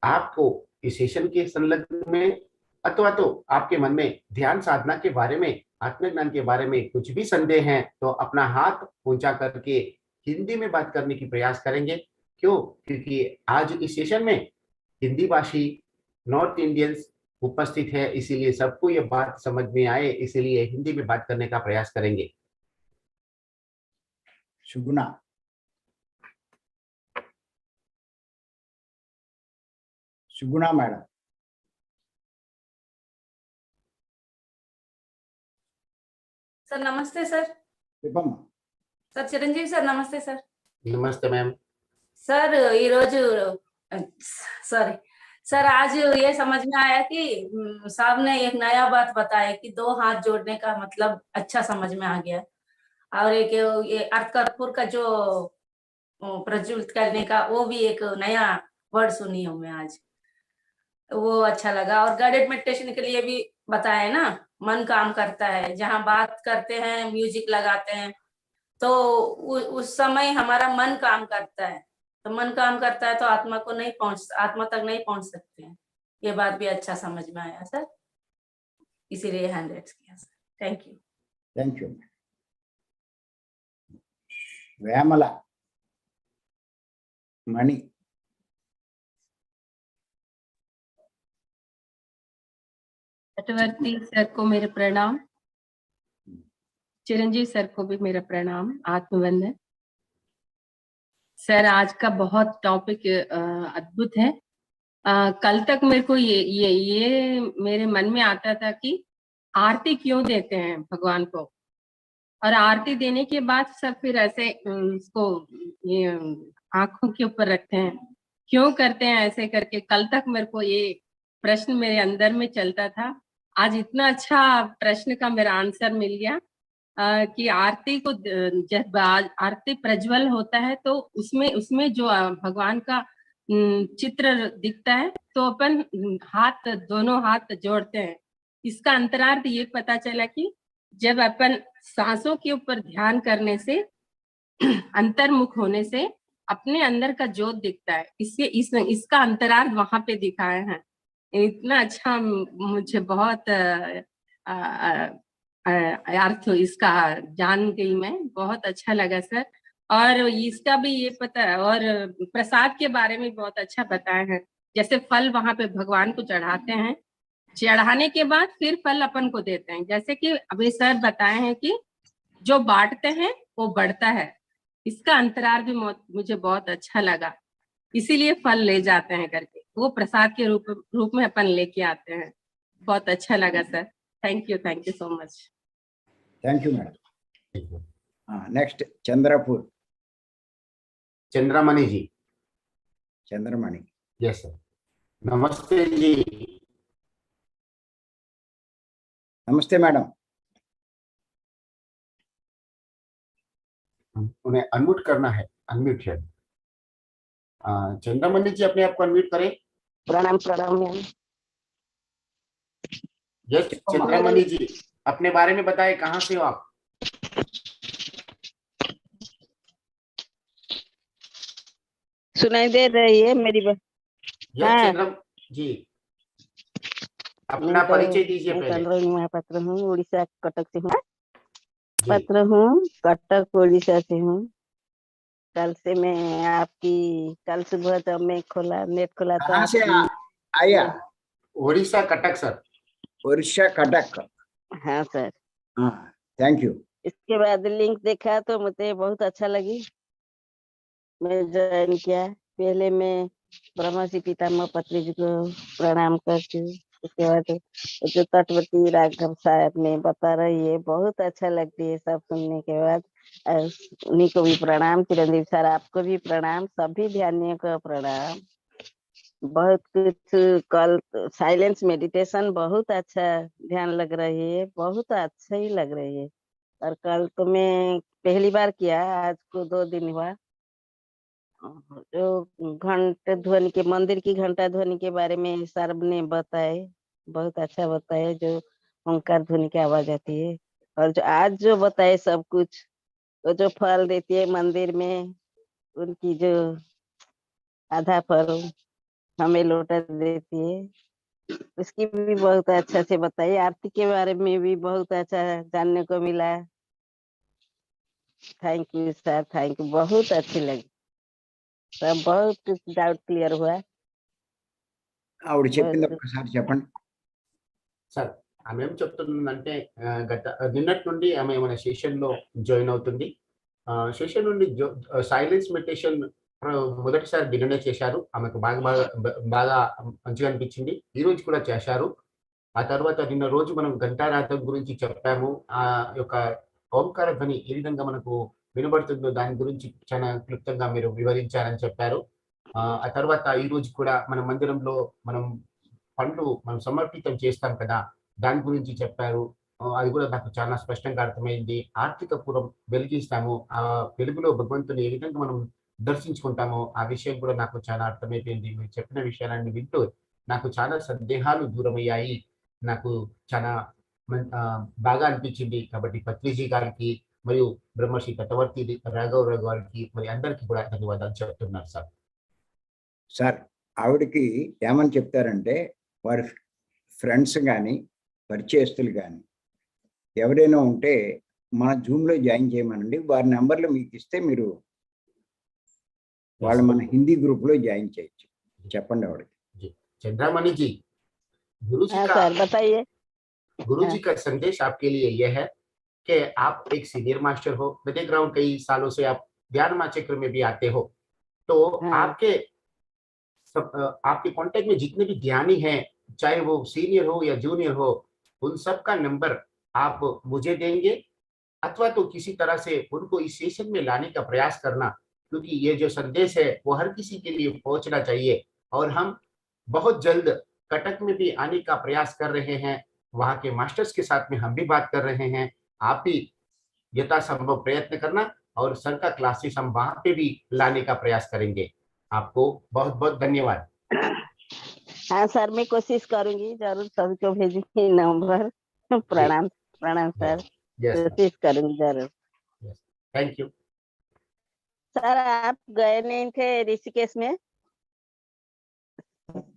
आपको इस सेशन के संलग्न में अथवा तो आपके मन में ध्यान साधना के बारे में, आत्मज्ञान के बारे में कुछ भी संदेह है तो अपना हाथ ऊंचा करके हिंदी में बात करने की प्रयास करेंगे। क्यों? क्योंकि आज इस सेशन में हिंदी भाषी नॉर्थ इंडियंस उपस्थित है, इसीलिए सबको ये बात समझ में आए, इसीलिए हिंदी में बात करने का प्रयास करेंगे। सुगुणा। सुगुणा मैडम। सर नमस्ते सर। చెప్పమ్మా। सर चिरंजीवी सर नमस्ते सर। नमस्ते मैम। सर ఈ రోజు सॉरी सर, आज ये समझ में आया कि साहब ने एक नया बात बताया कि 2 हाथ जोड़ने का मतलब अच्छा समझ में आ गया। और एक ये अर्थ कर्पूर का जो प्रज्वलित करने का वो भी एक नया वर्ड सुनी हूँ मैं आज, वो अच्छा लगा। और गाइडेड मेडिटेशन के लिए भी बताया ना, मन काम करता है, जहाँ बात करते हैं म्यूजिक लगाते हैं तो उस समय हमारा मन काम करता है, तो मन काम करता है तो आत्मा तक नहीं पहुंच सकते हैं। ये बात भी अच्छा समझ में आया सर, इसीलिए 100 किया sir. Thank you. Thank you. Vemala Mani. चटवर्ती सर को मेरे प्रणाम, चिरंजीव सर को भी मेरा प्रणाम, आत्मवंदन। सर आज का बहुत टॉपिक अद्भुत है। कल तक मेरे को ये मेरे मन में आता था कि आरती क्यों देते हैं भगवान को, और आरती देने के बाद सब फिर ऐसे उसको ये आंखों के ऊपर रखते हैं, क्यों करते हैं ऐसे करके। कल तक मेरे को ये प्रश्न मेरे अंदर में चलता था। आज इतना अच्छा प्रश्न का मेरा आंसर मिल गया कि आरती को जब आरती प्रज्वल होता है तो उसमें जो भगवान का चित्र दिखता है तो अपन दोनों हाथ जोड़ते हैं। इसका अंतरार्थ ये पता चला कि जब अपन सांसों के ऊपर ध्यान करने से अंतर्मुख होने से अपने अंदर का ज्योत दिखता है, इसका अंतरार्थ वहां पे दिखाए हैं। इतना अच्छा मुझे बहुत अर्थ इसका जान गई मैं, बहुत अच्छा लगा सर। और इसका भी ये पता है, और प्रसाद के बारे में बहुत अच्छा बताया है। जैसे फल वहां पे भगवान को चढ़ाते हैं, चढ़ाने के बाद फिर फल अपन को देते हैं। जैसे कि अभी सर बताए हैं कि जो बांटते हैं वो बढ़ता है, इसका अंतरार्थ भी मुझे बहुत अच्छा लगा, इसीलिए फल ले जाते हैं करके, वो प्रसाद के रूप में अपन लेके आते हैं। बहुत अच्छा लगा sir, thank you so much. Thank you madam. Next Chandrapur. Chandramani ji. Chandramani. Yes sir. नमस्ते जी। नमस्ते मैडम। उन्हें अनम्यूट करना है, अनम्यूट है। चंद्रमणि जी अपने आप को अनम्यूट करें। प्रणाम प्रणाम मैम। यस चंद्रमणि जी, अपने बारे में बताएं, कहाँ से हो आप? सुनाई दे रही है मेरी बात? यस हाँ। चंद्र जी, अपना परिचय दीजिए मैं पहले। चंद्रमणि महापात्र हूँ, उड़ीसा कटक से हूँ। जी। पात्र हूँ, कटक उड़ीसा से हूँ। कल से मैं आपकी, कल सुबह जब मैं नेट खोला तो कहाँ से आपकी आया? उड़ीसा कटक सर। उड़ीसा कटक। हाँ सर। हाँ, थैंक यू। इसके बाद लिंक देखा तो मुझे बहुत अच्छा लगी, मैं ज्वाइन किया। पहले मैं ब्रह्मश्री पितामह पत्री जी को प्रणाम करती हूँ। उसके बाद जो तटवर्ती राघव साहब ने बता रही है, बहुत अच्छा लगती है सब सुनने के बाद। उन्हीं को भी प्रणाम, चिरंजीव सर आपको भी प्रणाम, सभी ध्यानियों को प्रणाम। बहुत कुछ कल साइलेंस मेडिटेशन बहुत अच्छा ध्यान लग रही है, बहुत अच्छा ही लग रही है। और कल तो मैं पहली बार किया, आज को 2 दिन हुआ। जो घंटे ध्वनि के, मंदिर की घंटा ध्वनि के बारे में सर ने बताए, बहुत अच्छा बताए, जो ओंकार ध्वनि की आवाज आती है। और जो आज जो बताए सब कुछ वो जो फल देती है मंदिर में, उनकी जो आधा फल हमें लौटा देती है, उसकी भी बहुत अच्छा से बताइए। आरती के बारे में भी बहुत अच्छा जानने को मिला। Thank you sir, thank you, बहुत अच्छी लगी सर, बहुत कुछ डाउट क्लियर हुआ। ఆవిడ చెప్పింది बहुत ఒక్కసారి చెప్పండి. సార్ ఆమె ఏం చెప్తుందంటే గత నిన్నటి నుండి ఆమె మన సెషన్లో జాయిన్ అవుతుంది. సెషన్ నుండి సైలెన్స్ మెడిటేషన్ మొదటిసారి నిన్ననే చేశారు. ఆమెకు బాగా బాగా బాగా మంచిగా అనిపించింది. ఈ రోజు కూడా చేశారు. ఆ తర్వాత నిన్న రోజు మనం ఘంటానాదం గురించి చెప్పాము. ఆ యొక్క ఓంకార ధ్వని ఏ విధంగా మనకు వినబడుతుందో దాని గురించి చాలా క్లుప్తంగా మీరు వివరించారని చెప్పారు. ఆ తర్వాత ఈ రోజు కూడా మన మందిరంలో మనం పండ్లు మనం సమర్పితం చేస్తాం కదా, దాని గురించి చెప్పారు. అది కూడా నాకు చాలా స్పష్టంగా అర్థమైంది. ఆర్థిక పురం వెలిగిస్తాము, ఆ వెలుగులో భగవంతుని ఏ విధంగా మనం దర్శించుకుంటామో ఆ విషయం కూడా నాకు చాలా అర్థమైపోయింది. మీరు చెప్పిన విషయాలన్నీ వింటూ నాకు చాలా సందేహాలు దూరమయ్యాయి. నాకు చాలా బాగా అనిపించింది. కాబట్టి పత్రిజీ గారికి మరియు బ్రహ్మశ్రీ తటవర్తి రాఘవ్ గారికి మరి అందరికీ కూడా ధన్యవాదాలు చెప్తున్నారు సార్. సార్ ఆవిడకి ఏమని చెప్తారంటే, వారి ఫ్రెండ్స్ కానీ పరిచయస్తులు కానీ ఎవరైనా ఉంటే మన జూమ్లో జాయిన్ చేయమనండి. వారి నెంబర్లు మీకు ఇస్తే మీరు వాళ్ళు మన హిందీ గ్రూప్లో జాయిన్ చేయొచ్చు. చెప్పండి ఆవిడకి. चंद्रामणि जी, गुरु जी हाँ का सर बताइए। गुरु जी का संदेश आपके लिए यह है कि आप एक सीनियर मास्टर हो। मैं देख रहा हूँ कई सालों से आप ध्यान माचक्र में भी आते हो, तो हाँ। आपके कांटेक्ट में जितने भी ध्यानी हैं, चाहे वो सीनियर हो या जूनियर हो, उन सब का नंबर आप मुझे देंगे अथवा तो किसी तरह से उनको इस सेशन में लाने का प्रयास करना, क्योंकि ये जो संदेश है वो हर किसी के लिए पहुंचना चाहिए। और हम बहुत जल्द कटक में भी आने का प्रयास कर रहे हैं। वहां के मास्टर्स के साथ में हम भी बात कर रहे हैं। आप भी यथासंभव प्रयत्न करना और सर का क्लासेस हम वहां पे भी लाने का प्रयास करेंगे। आपको बहुत बहुत धन्यवाद। हाँ सर, मैं कोशिश करूंगी, जरूर सभी को भेजूंगी नंबर। प्रणाम प्रणाम सर, यस कोशिश करूंगी जरूर। थैंक यू सर आप गए नहीं थे ऋषिकेश में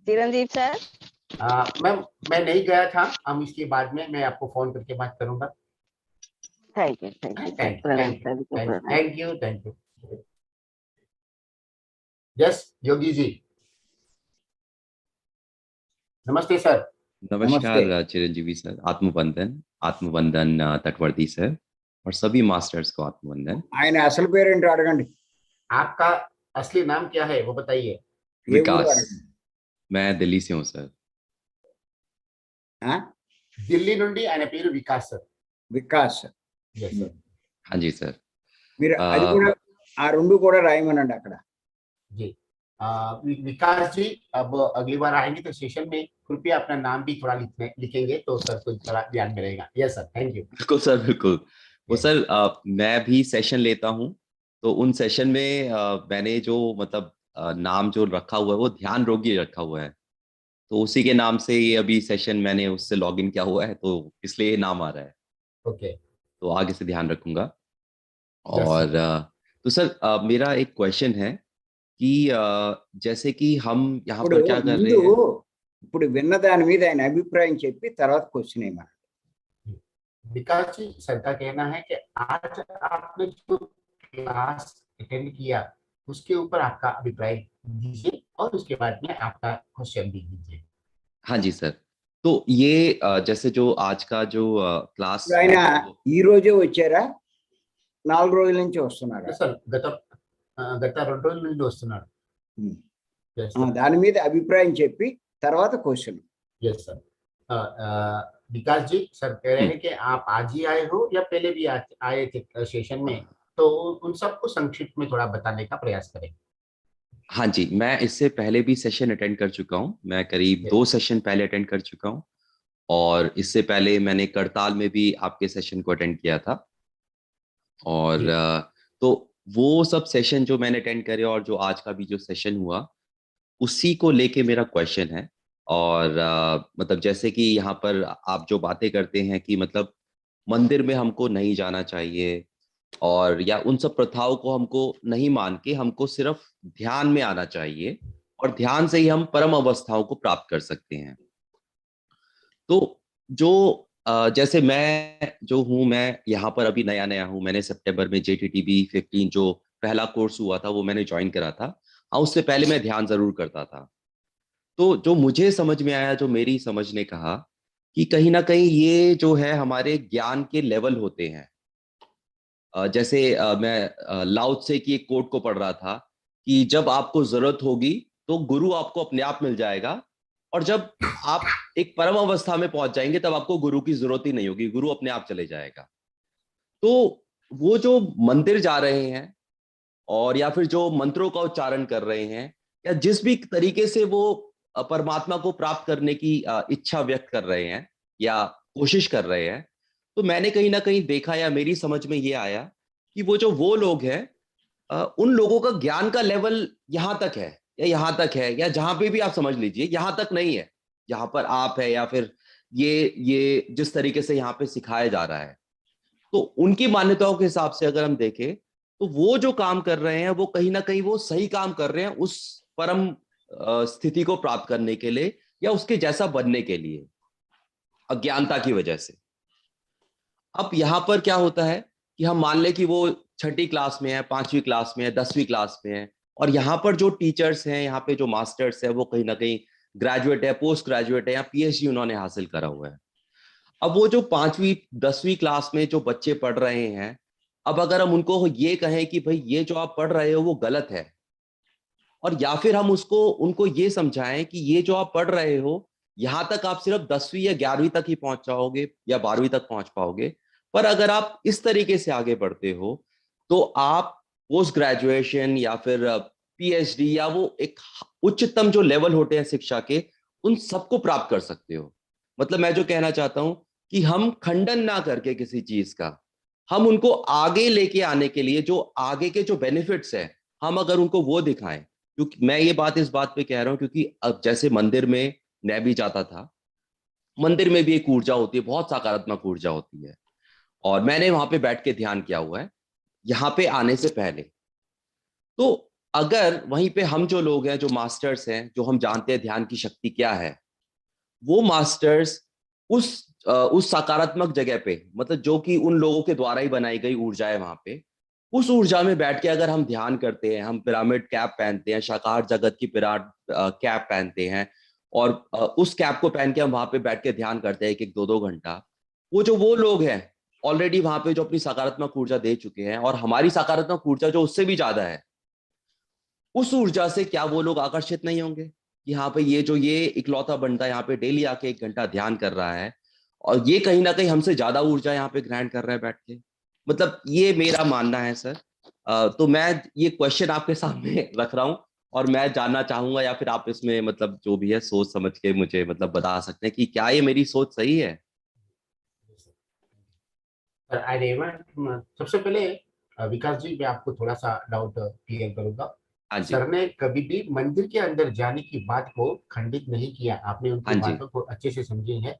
चिरंजीव सर? मैं नहीं गया था। हम इसके बाद में मैं आपको फोन करके बात करूंगा। थैंक यू सर, प्रणाम सभी को प्रणाम। Thank you. Yes Yogi ji, नमस्ते सर। नमस्ते। नमस्कार चिरंजीवी सर, आत्मवंदन तटवर्ती सर और सभी मास्टर्स को आत्मवंदन। ఆయన అసలు పేరేంటో అడగండి. आपका असली नाम क्या है वो बताइए। ఏ ఊరు विकास, అడగండి. मैं दिल्ली से हूँ सर। ఆ? दिल्ली నుండి ఆయన పేరు Vikas sir. Vikas. Yes sir. हाँ जी सर। మీరు అది కూడా ఆ రెండు కూడా రాయమనండి అక్కడ. जी विकास जी, अब अगली बार आएंगे तो सेशन में कृपया अपना नाम भी थोड़ा लिखेंगे तो सर को थोड़ा ध्यान में रहेगा। Yes sir, thank you. बिल्कुल सर, बिल्कुल। वो सर मैं भी सेशन लेता हूँ, तो उन सेशन में मैंने जो मतलब नाम जो रखा हुआ है वो ध्यान रोगी रखा हुआ है, तो उसी के नाम से ये अभी सेशन मैंने उससे लॉग इन किया हुआ है, तो इसलिए नाम आ रहा है। ओके, तो आगे से ध्यान रखूंगा। Yes, और तो सर मेरा एक क्वेश्चन है कि जैसे कि हम यहाँ ఇప్పుడు पर क्या कर रहे ముందు हैं। ఇప్పుడు విన్న దాని మీద ఆయన అభిప్రాయం చెప్పి తర్వాత క్వశ్చన్ ఏమన్నా. विकास जी, सर का कहना है कि आज आपने जो क्लास अटेंड किया उसके ऊपर आपका अभिप्राय दीजिए और उसके बाद में आपका क्वेश्चन भी दीजिए। हाँ जी सर, तो ये जैसे जो आज का जो क्लास ఇప్పుడు ఆయన ఈ రోజే వచ్చారా, 4 రోజుల నుంచి వస్తున్నారా? సార్ గత 2 రోజుల నుండి వస్తున్నాడు। Yes, sir. దాని మీద అభిప్రాయం చెప్పి తర్వాత question. Yes sir. Vikas ji, sir कह रहे हैं कि आप आज ही आए हो या पहले भी आए थे सेशन में, तो उन सबको संक्षिप्त में थोड़ा बताने का प्रयास करें। हाँ जी, मैं इससे पहले भी सेशन अटेंड कर चुका हूँ। मैं करीब Yes. 2 सेशन पहले अटेंड कर चुका हूँ, और इससे पहले मैंने करताल में भी आपके सेशन को अटेंड किया था। और तो वो सब सेशन जो मैंने अटेंड करे और जो आज का भी जो सेशन हुआ, उसी को लेके मेरा क्वेश्चन है। और मतलब जैसे कि यहाँ पर आप जो बातें करते हैं कि मतलब मंदिर में हमको नहीं जाना चाहिए, और या उन सब प्रथाओं को हमको नहीं मान के हमको सिर्फ ध्यान में आना चाहिए, और ध्यान से ही हम परम अवस्थाओं को प्राप्त कर सकते हैं। तो जो जैसे मैं जो हूँ, मैं यहाँ पर अभी नया नया हूँ। मैंने सितंबर में JTTB 15 जो पहला कोर्स हुआ था वो मैंने ज्वाइन करा था। हाँ, उससे पहले मैं ध्यान जरूर करता था। तो जो मुझे समझ में आया, जो मेरी समझ ने कहा कि कहीं ना कहीं ये जो है हमारे ज्ञान के लेवल होते हैं। जैसे मैं लाओ त्से की एक कोट को पढ़ रहा था कि जब आपको जरूरत होगी तो गुरु आपको अपने आप मिल जाएगा, और जब आप एक परम अवस्था में पहुंच जाएंगे तब आपको गुरु की जरूरत ही नहीं होगी, गुरु अपने आप चले जाएगा। तो वो जो मंदिर जा रहे हैं और या फिर जो मंत्रों का उच्चारण कर रहे हैं, या जिस भी तरीके से वो परमात्मा को प्राप्त करने की इच्छा व्यक्त कर रहे हैं या कोशिश कर रहे हैं, तो मैंने कहीं ना कहीं देखा या मेरी समझ में ये आया कि वो लोग हैं, उन लोगों का ज्ञान का लेवल यहां तक है या यहां तक है, या जहां पे भी आप समझ लीजिए यहां तक नहीं है जहां पर आप है, या फिर ये जिस तरीके से यहाँ पे सिखाया जा रहा है। तो उनकी मान्यताओं के हिसाब से अगर हम देखें तो वो जो काम कर रहे हैं वो कहीं ना कहीं वो सही काम कर रहे हैं उस परम स्थिति को प्राप्त करने के लिए या उसके जैसा बनने के लिए, अज्ञानता की वजह से। अब यहाँ पर क्या होता है कि हम मान लें कि वो 6ठी क्लास में है, 5वीं क्लास में है, 10वीं क्लास में है, और यहाँ पर जो टीचर्स हैं, यहाँ पे जो मास्टर्स है, वो कहीं ना कहीं ग्रेजुएट है, पोस्ट ग्रेजुएट है, या PhD उन्होंने हासिल करा हुआ है। अब वो जो 5वीं 10वीं क्लास में जो बच्चे पढ़ रहे हैं, अब अगर हम उनको ये कहें कि भाई ये जो आप पढ़ रहे हो वो गलत है, और या फिर हम उनको ये समझाएं कि ये जो आप पढ़ रहे हो यहां तक आप सिर्फ 10वीं या 11वीं तक ही पहुंच जाओगे या 12वीं तक पहुंच पाओगे, पर अगर आप इस तरीके से आगे बढ़ते हो तो आप पोस्ट ग्रेजुएशन या फिर PhD या वो एक उच्चतम जो लेवल होते हैं शिक्षा के, उन सबको प्राप्त कर सकते हो। मतलब मैं जो कहना चाहता हूं कि हम खंडन ना करके किसी चीज का, हम उनको आगे लेके आने के लिए जो आगे के जो बेनिफिट्स है, हम अगर उनको वो दिखाएं। क्योंकि मैं ये बात इस बात पे कह रहा हूं क्योंकि अब जैसे मंदिर में मैं भी जाता था, मंदिर में भी एक ऊर्जा होती है, बहुत सकारात्मक ऊर्जा होती है, और मैंने वहां पे बैठ के ध्यान किया हुआ है यहाँ पे आने से पहले। तो अगर वहीं पे हम जो लोग हैं, जो मास्टर्स हैं, जो हम जानते हैं ध्यान की शक्ति क्या है, वो मास्टर्स उस सकारात्मक जगह पे, मतलब जो कि उन लोगों के द्वारा ही बनाई गई ऊर्जा है वहां पे, उस ऊर्जा में बैठ के अगर हम ध्यान करते हैं, हम पिरामिड कैप पहनते हैं, शाकाहार जगत की पिरामिड कैप पहनते हैं, और उस कैप को पहन के हम वहां पे बैठ के ध्यान करते हैं 1-1 2-2 घंटा, वो लोग हैं ऑलरेडी वहां पे जो अपनी सकारात्मक ऊर्जा दे चुके हैं, और हमारी सकारात्मक ऊर्जा जो उससे भी ज्यादा है, उस ऊर्जा से क्या वो लोग आकर्षित नहीं होंगे कि यहाँ पे ये इकलौता बंदा यहाँ पे डेली आके 1 घंटा ध्यान कर रहा है, और ये कहीं ना कहीं हमसे ज्यादा ऊर्जा यहाँ पे ग्रहण कर रहा है बैठ के। मतलब ये मेरा मानना है सर। तो मैं ये क्वेश्चन आपके सामने रख रहा हूँ, और मैं जानना चाहूंगा, या फिर आप इसमें मतलब जो भी है सोच समझ के मुझे मतलब बता सकते हैं कि क्या ये मेरी सोच सही है। सर आई रेवंट, सबसे पहले विकास जी मैं आपको थोड़ा सा डाउट क्लियर करूंगा। हाँ जी। सर ने कभी भी मंदिर के अंदर जाने की बात को खंडित नहीं किया, आपने हाँ उनकी जी। बातों को अच्छे से समझी है।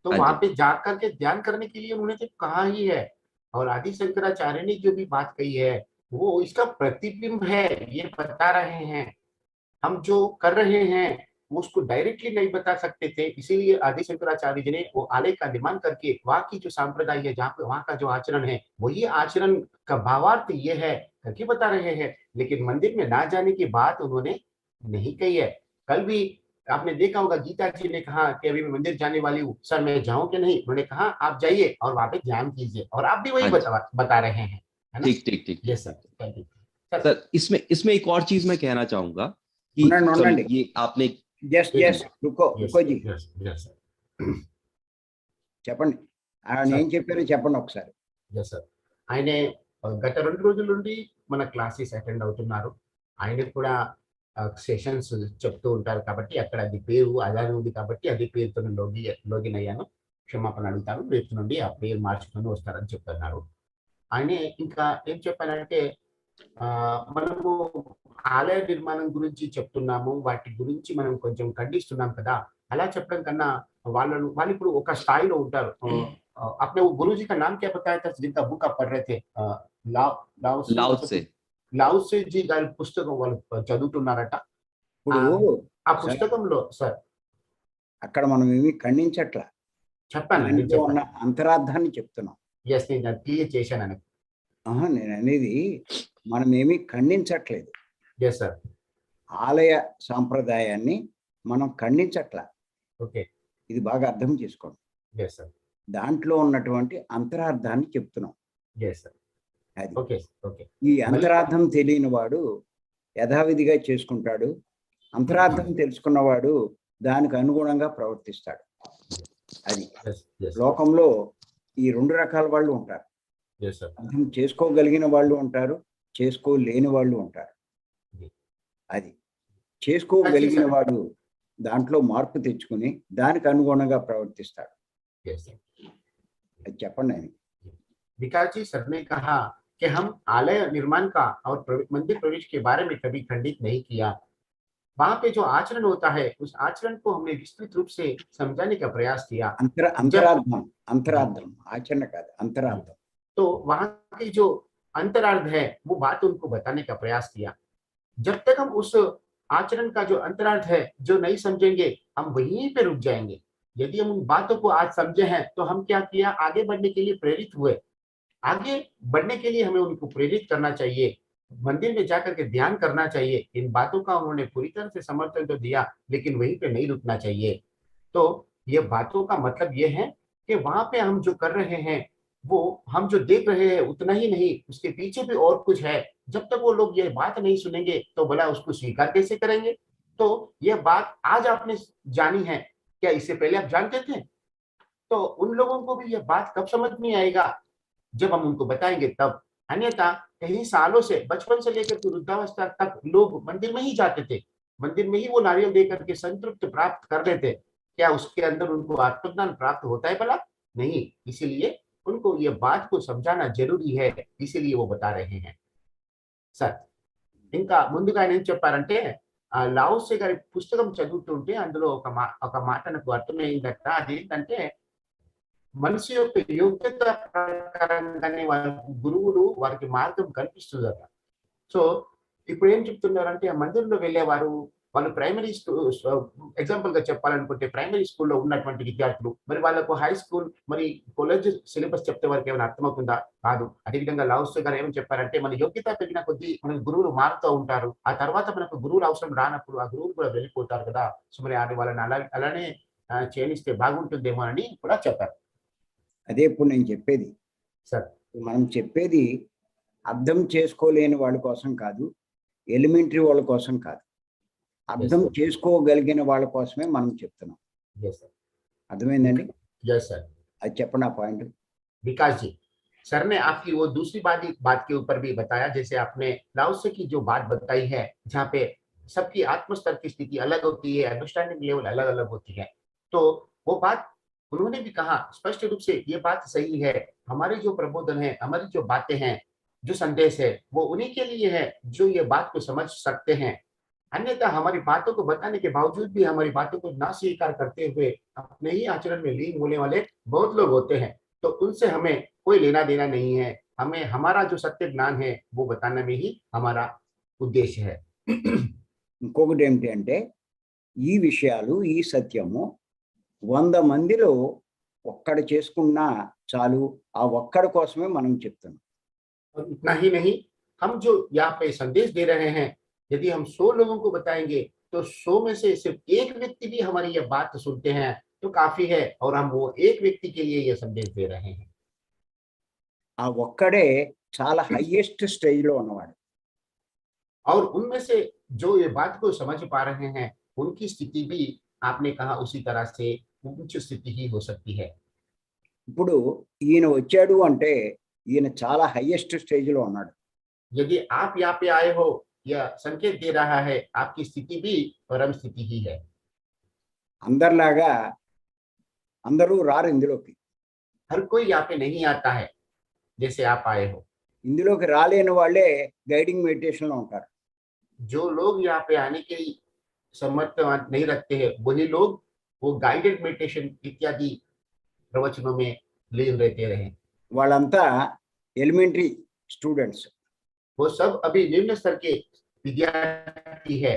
तो हाँ वहां जी। पे जा करके ध्यान करने के लिए उन्होंने जब कहा ही है, और आदि शंकराचार्य ने जो भी बात कही है वो इसका प्रतिबिंब है, ये बता रहे हैं। हम जो कर रहे हैं वो उसको डायरेक्टली नहीं बता सकते थे, इसीलिए आदि शंकराचार्य जी ने वो आलेख का निर्माण करके वहां की जो संप्रदाय है, जहाँ पे वहां का जो आचरण है वही आचरण का भावार्थ ये है करके बता रहे हैं। लेकिन मंदिर में ना जाने की बात उन्होंने नहीं कही है। कल भी आपने देखा होगा गीता जी ने कहा कि अभी मैं मंदिर जाने वाली हूँ, सर मैं जाऊं कि नहीं? उन्होंने कहा आप जाइए और वहां पे ध्यान कीजिए, और आप भी वही हाँ जी। बता रहे हैं, है ना? ठीक ठीक ठीक ठीक यस सर, ठीक। Thank you sir. सर इसमें एक और चीज मैं कहना चाहूंगा कि ఉండండి चलो ఉండండి ये आपने। జస్ట్ एक జస్ట్ రుకో यस రుకో జీ यस यस सर, చెప్పండి ఆయన ఏం చెప్పారో చెప్పండి ఒకసారి ఎస్ సార్. ఆయనే గత 2 రోజుల నుండి మన క్లాసెస్ అటెండ్ అవుతున్నారు. ఆయనకు కూడా సెషన్స్ చెప్తూ ఉంటారు కాబట్టి అక్కడ అది పేరు అలానే ఉంది కాబట్టి అదే పేరుతో లాగిన్ అయ్యాను. క్షమాపణ అడుగుతాను. రేపు నుండి ఆ పేరు మార్చుకొని వస్తారని చెప్తున్నారు. ఆయనే ఇంకా ఏం చెప్పారంటే మనము ఆలయ నిర్మాణం గురించి చెప్తున్నాము. వాటి గురించి మనం కొంచెం ఖండిస్తున్నాం కదా! అలా చెప్పడం కన్నా వాళ్ళు ఇప్పుడు ఒక స్థాయిలో ఉంటారు. आपने वो गुरुजी का नाम क्या बताया था जिनका बुक आप पढ़ रहे थे? लाओ से జీ గారి పుస్తకం వాళ్ళు చదువుతున్నారట. ఇప్పుడు ఆ సార్ పుస్తకంలో సార్ అక్కడ మనం ఏమి ఖండించట్లా, చెప్పాను నేను దాంట్లో ఉన్న చెప్పాను. అంతరార్థాన్ని చెప్తున్నాం. ఎస్ నేను క్లియర్ చేశాను. నేను అనేది మనం ఏమీ ఖండించట్లేదు, ఎస్ సార్. ఆలయ సాంప్రదాయాన్ని మనం ఖండించట్లా. ఓకే. ఇది బాగా అర్థం చేసుకోండి. Yes sir. దాంట్లో ఉన్నటువంటి అంతరార్థాన్ని చెప్తున్నాం. Yes sir. అది ఓకే ఓకే. ఈ అంతరార్థం తెలియని వాడు యథావిధిగా చేసుకుంటాడు, అంతరార్థం తెలుసుకున్నవాడు దానికి అనుగుణంగా ప్రవర్తిస్తాడు. అది లోకంలో ఈ రెండు రకాల వాళ్ళు ఉంటారు. అర్థం చేసుకోగలిగిన వాళ్ళు ఉంటారు, చేసుకోలేని వాళ్ళు ఉంటారు. అది చేసుకోగలిగిన వాడు దాంట్లో మార్పు తెచ్చుకుని దానికి అనుగుణంగా ప్రవర్తిస్తాడు. అది చెప్పండి ఆయన. विकास जी सर ने कहा कि हम आलय निर्माण का और मंदिर प्रवेश के बारे में कभी खंडित नहीं किया. वहां पे जो आचरण होता है उस आचरण को हमने विस्तृत रूप से समझाने का प्रयास किया. अंतरार्थम आचरण का अंतरार्थम. तो वहां की जो अंतरार्थ है वो बात उनको बताने का प्रयास किया. जब तक हम उस आचरण का जो अंतरार्थ है जो नहीं समझेंगे हम वहीं पे रुक जाएंगे. यदि हम उन बातों को आज समझे हैं तो हम क्या किया, आगे बढ़ने के लिए प्रेरित हुए. आगे बढ़ने के लिए हमें उनको प्रेरित करना चाहिए, मंदिर में जाकर के ध्यान करना चाहिए. इन बातों का उन्होंने पूरी तरह से समर्थन तो दिया लेकिन वहीं पे नहीं रुकना चाहिए. तो ये बातों का मतलब ये है कि वहां पे हम जो कर रहे हैं वो हम जो देख रहे हैं उतना ही नहीं, उसके पीछे भी और कुछ है. जब तक वो लोग ये बात नहीं सुनेंगे तो भला उसको स्वीकार कैसे करेंगे. तो ये बात आज आपने जानी है, क्या इससे पहले आप जानते थे? तो उन लोगों को भी ये बात कब समझ में आएगा, जब हम उनको बताएंगे तब. अन्यथा कई सालों से बचपन से लेकर के वृद्धावस्था तक लोग मंदिर में ही जाते थे, मंदिर में ही वो नारियल देकर के संतृप्त प्राप्त कर लेते. क्या उसके अंदर उनको आत्मज्ञान प्राप्त होता है भला? नहीं. इसीलिए उनको ये बात को समझाना जरूरी है, इसीलिए वो बता रहे हैं. సార్ ఇంకా ముందుగా ఆయన ఏం చెప్పారంటే లాओसे గారి పుస్తకం చదువుతుంటే అందులో ఒక మాట నాకు అర్థమైందట. అదేంటంటే మనిషి యొక్క యోగ్యత ప్రకారంగానే వాళ్ళకి గురువులు వారికి మార్గం కల్పిస్తుందట. సో ఇప్పుడు ఏం చెప్తున్నారంటే ఆ మందిరంలో వెళ్ళేవారు వాళ్ళు ప్రైమరీ స్కూల్ ఎగ్జాంపుల్ గా చెప్పాలనుకుంటే ప్రైమరీ స్కూల్లో ఉన్నటువంటి విద్యార్థులు మరి వాళ్ళకు హై స్కూల్ మరి కాలేజ్ సిలబస్ చెప్తే వారికి ఏమైనా అర్థమవుతుందా? కాదు. అదేవిధంగా లాओसे గారు ఏమని చెప్పారంటే మన యోగ్యత పెరిగిన కొద్దీ మన గురువులు మారుతూ ఉంటారు, ఆ తర్వాత మనకు గురువులు అవసరం రానప్పుడు ఆ గురువులు కూడా వెళ్ళిపోతారు కదా. సో మరి వాళ్ళని అలానే చేయనిస్తే బాగుంటుందేమో అని కూడా చెప్పారు. అదే ఇప్పుడు నేను చెప్పేది సార్, మనం చెప్పేది అర్థం చేసుకోలేని వాళ్ళ కోసం కాదు, ఎలిమెంటరీ వాళ్ళ కోసం కాదు, అర్థం చేసుకోగలిగిన వాళ్ళ కోసమే మనం చెప్తున్నాం. అర్థమైందండి? అది చెప్పండి ఆ పాయింట్. विकास जी सर ने आपकी वो दूसरी बात के ऊपर भी बताया, जैसे आपने लाओसे की जो बात बताई है जहाँ पे सबकी आत्मस्तर की स्थिति अलग होती है, अंडरस्टैंडिंग लेवल अलग अलग होती है. तो वो बात उन्होंने भी कहा स्पष्ट रूप से, ये बात सही है. हमारे जो प्रबोधन है, हमारी जो बातें हैं, जो संदेश है वो उन्हीं के लिए है जो ये बात को समझ सकते हैं. अन्यथा हमारी बातों को बताने के बावजूद भी हमारी बातों को ना स्वीकार करते हुए अपने ही आचरण में लीन होने वाले बहुत लोग होते हैं. तो उनसे हमें कोई लेना देना नहीं है. हमें हमारा जो सत्य ज्ञान है वो बताने में ही हमारा उद्देश्य है. ఇంకొకటి ఏమిటి అంటే ఈ విషయాలు ఈ సత్యము 100 మందిలో ఒక్కడు చేసుకున్నా చాలు, ఆ ఒక్కడి కోసమే మనం చెప్తున్నాం. और इतना ही नहीं, हम जो यहाँ पे संदेश दे रहे हैं यदि हम 100 लोगों को बताएंगे तो 100 में से सिर्फ एक व्यक्ति भी हमारी ये बात सुनते हैं तो काफी है, और हम वो एक व्यक्ति के लिए ये संदेश दे रहे हैं. ఆ ఒక్కడే చాలా హైయెస్ట్ స్టేజ్లో ఉన్నవాడు. और उनमें से जो ये बात को समझ पा रहे हैं उनकी स्थिति भी आपने कहा उसी तरह से उच्च स्थिति ही हो सकती है. ఇప్పుడు ఈయన వచ్చాడు అంటే ఈయన చాలా హైయెస్ట్ స్టేజ్లో ఉన్నాడు. यदि आप यहाँ पे आए हो यह संकेत दे रहा है आपकी स्थिति भी परम स्थिति ही है. అందరిలాగా అందరూ రారు ఇందులోకి. हर कोई यहाँ पे नहीं आता है जैसे आप आए हो. ఇందులోకి రాలేని వాళ్ళే గైడింగ్ మెడిటేషన్లో ఉంటారు. जो लोग यहाँ पे आने के समर्थ नहीं रखते हैं वही लोग वो गाइडेड मेडिटेशन इत्यादि प्रवचनों में लीन रहते रहे। వాళ్ళంతా ఎలిమెంటరీ స్టూడెంట్స్. वो सब अभी निम्न स्तर के विद्यार्थी है,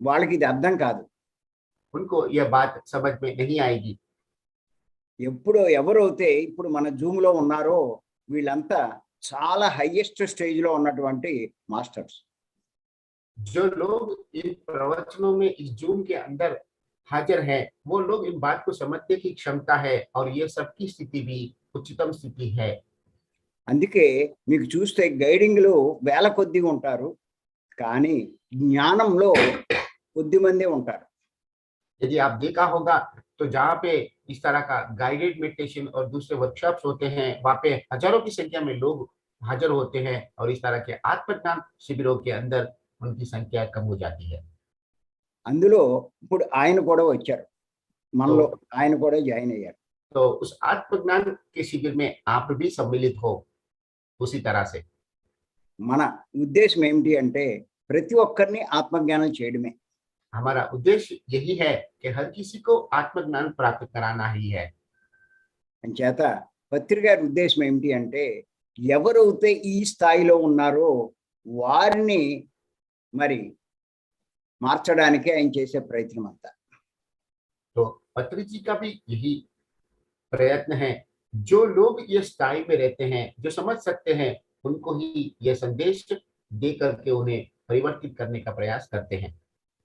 వాళ్ళకి ఇది అర్థం కాదు. उनको यह बात समझ में नहीं आएगी। ఎప్పుడు ఎవరైతే ఇప్పుడు మన జూమ్ లో ఉన్నారో వీళ్ళంతా చాలా హైయెస్ట్ స్టేజ్ లో ఉన్నటువంటి మాస్టర్స్. जो लोग इन प्रवचनों में इस जूम के अंदर हाजिर हैं, वो लोग इन बात को समझने की क्षमता है और ये सबकी स्थिति भी उच्चतम स्थिति है। అందుకే మీకు చూస్తే గైడింగ్లో వేల కొద్దిగా ఉంటారు, కానీ జ్ఞానంలో కొద్ది మందే ఉంటారు. यदि आप देखा होगा तो जहाँ पे इस तरह का गाइडेड मेडिटेशन और दूसरे वर्कशॉप्स होते हैं, वहाँ पे हजारों की संख्या में लोग हाजिर होते हैं और इस तरह के आत्मज्ञान शिविरों के अंदर उनकी संख्या कम हो जाती है। అందులో ఇప్పుడు ఆయన కూడా వచ్చారు, మనలో ఆయన కూడా జాయిన్ అయ్యారు. तो उस आत्मज्ञान के शिविर में आप भी सम्मिलित हो उसी तरह से। మన ఉద్దేశం ఏమిటి అంటే ప్రతి ఒక్కరిని ఆత్మజ్ఞానం చేయడమే. हमारा उद्देश्य यही है कि हर किसी को आत्मज्ञान प्राप्त कराना ही है। అంచేత పత్రి గారి ఉద్దేశం ఏమిటి అంటే ఎవరైతే ఈ స్థాయిలో ఉన్నారో వారిని మరి మార్చడానికి ఆయన చేసే ప్రయత్నం అంతా. तो पत्री जी का भी यही प्रयत्न है, जो लोग ये स्थाई में रहते हैं, जो समझ सकते हैं, उनको ही यह संदेश दे करके उन्हें परिवर्तित करने का प्रयास करते हैं।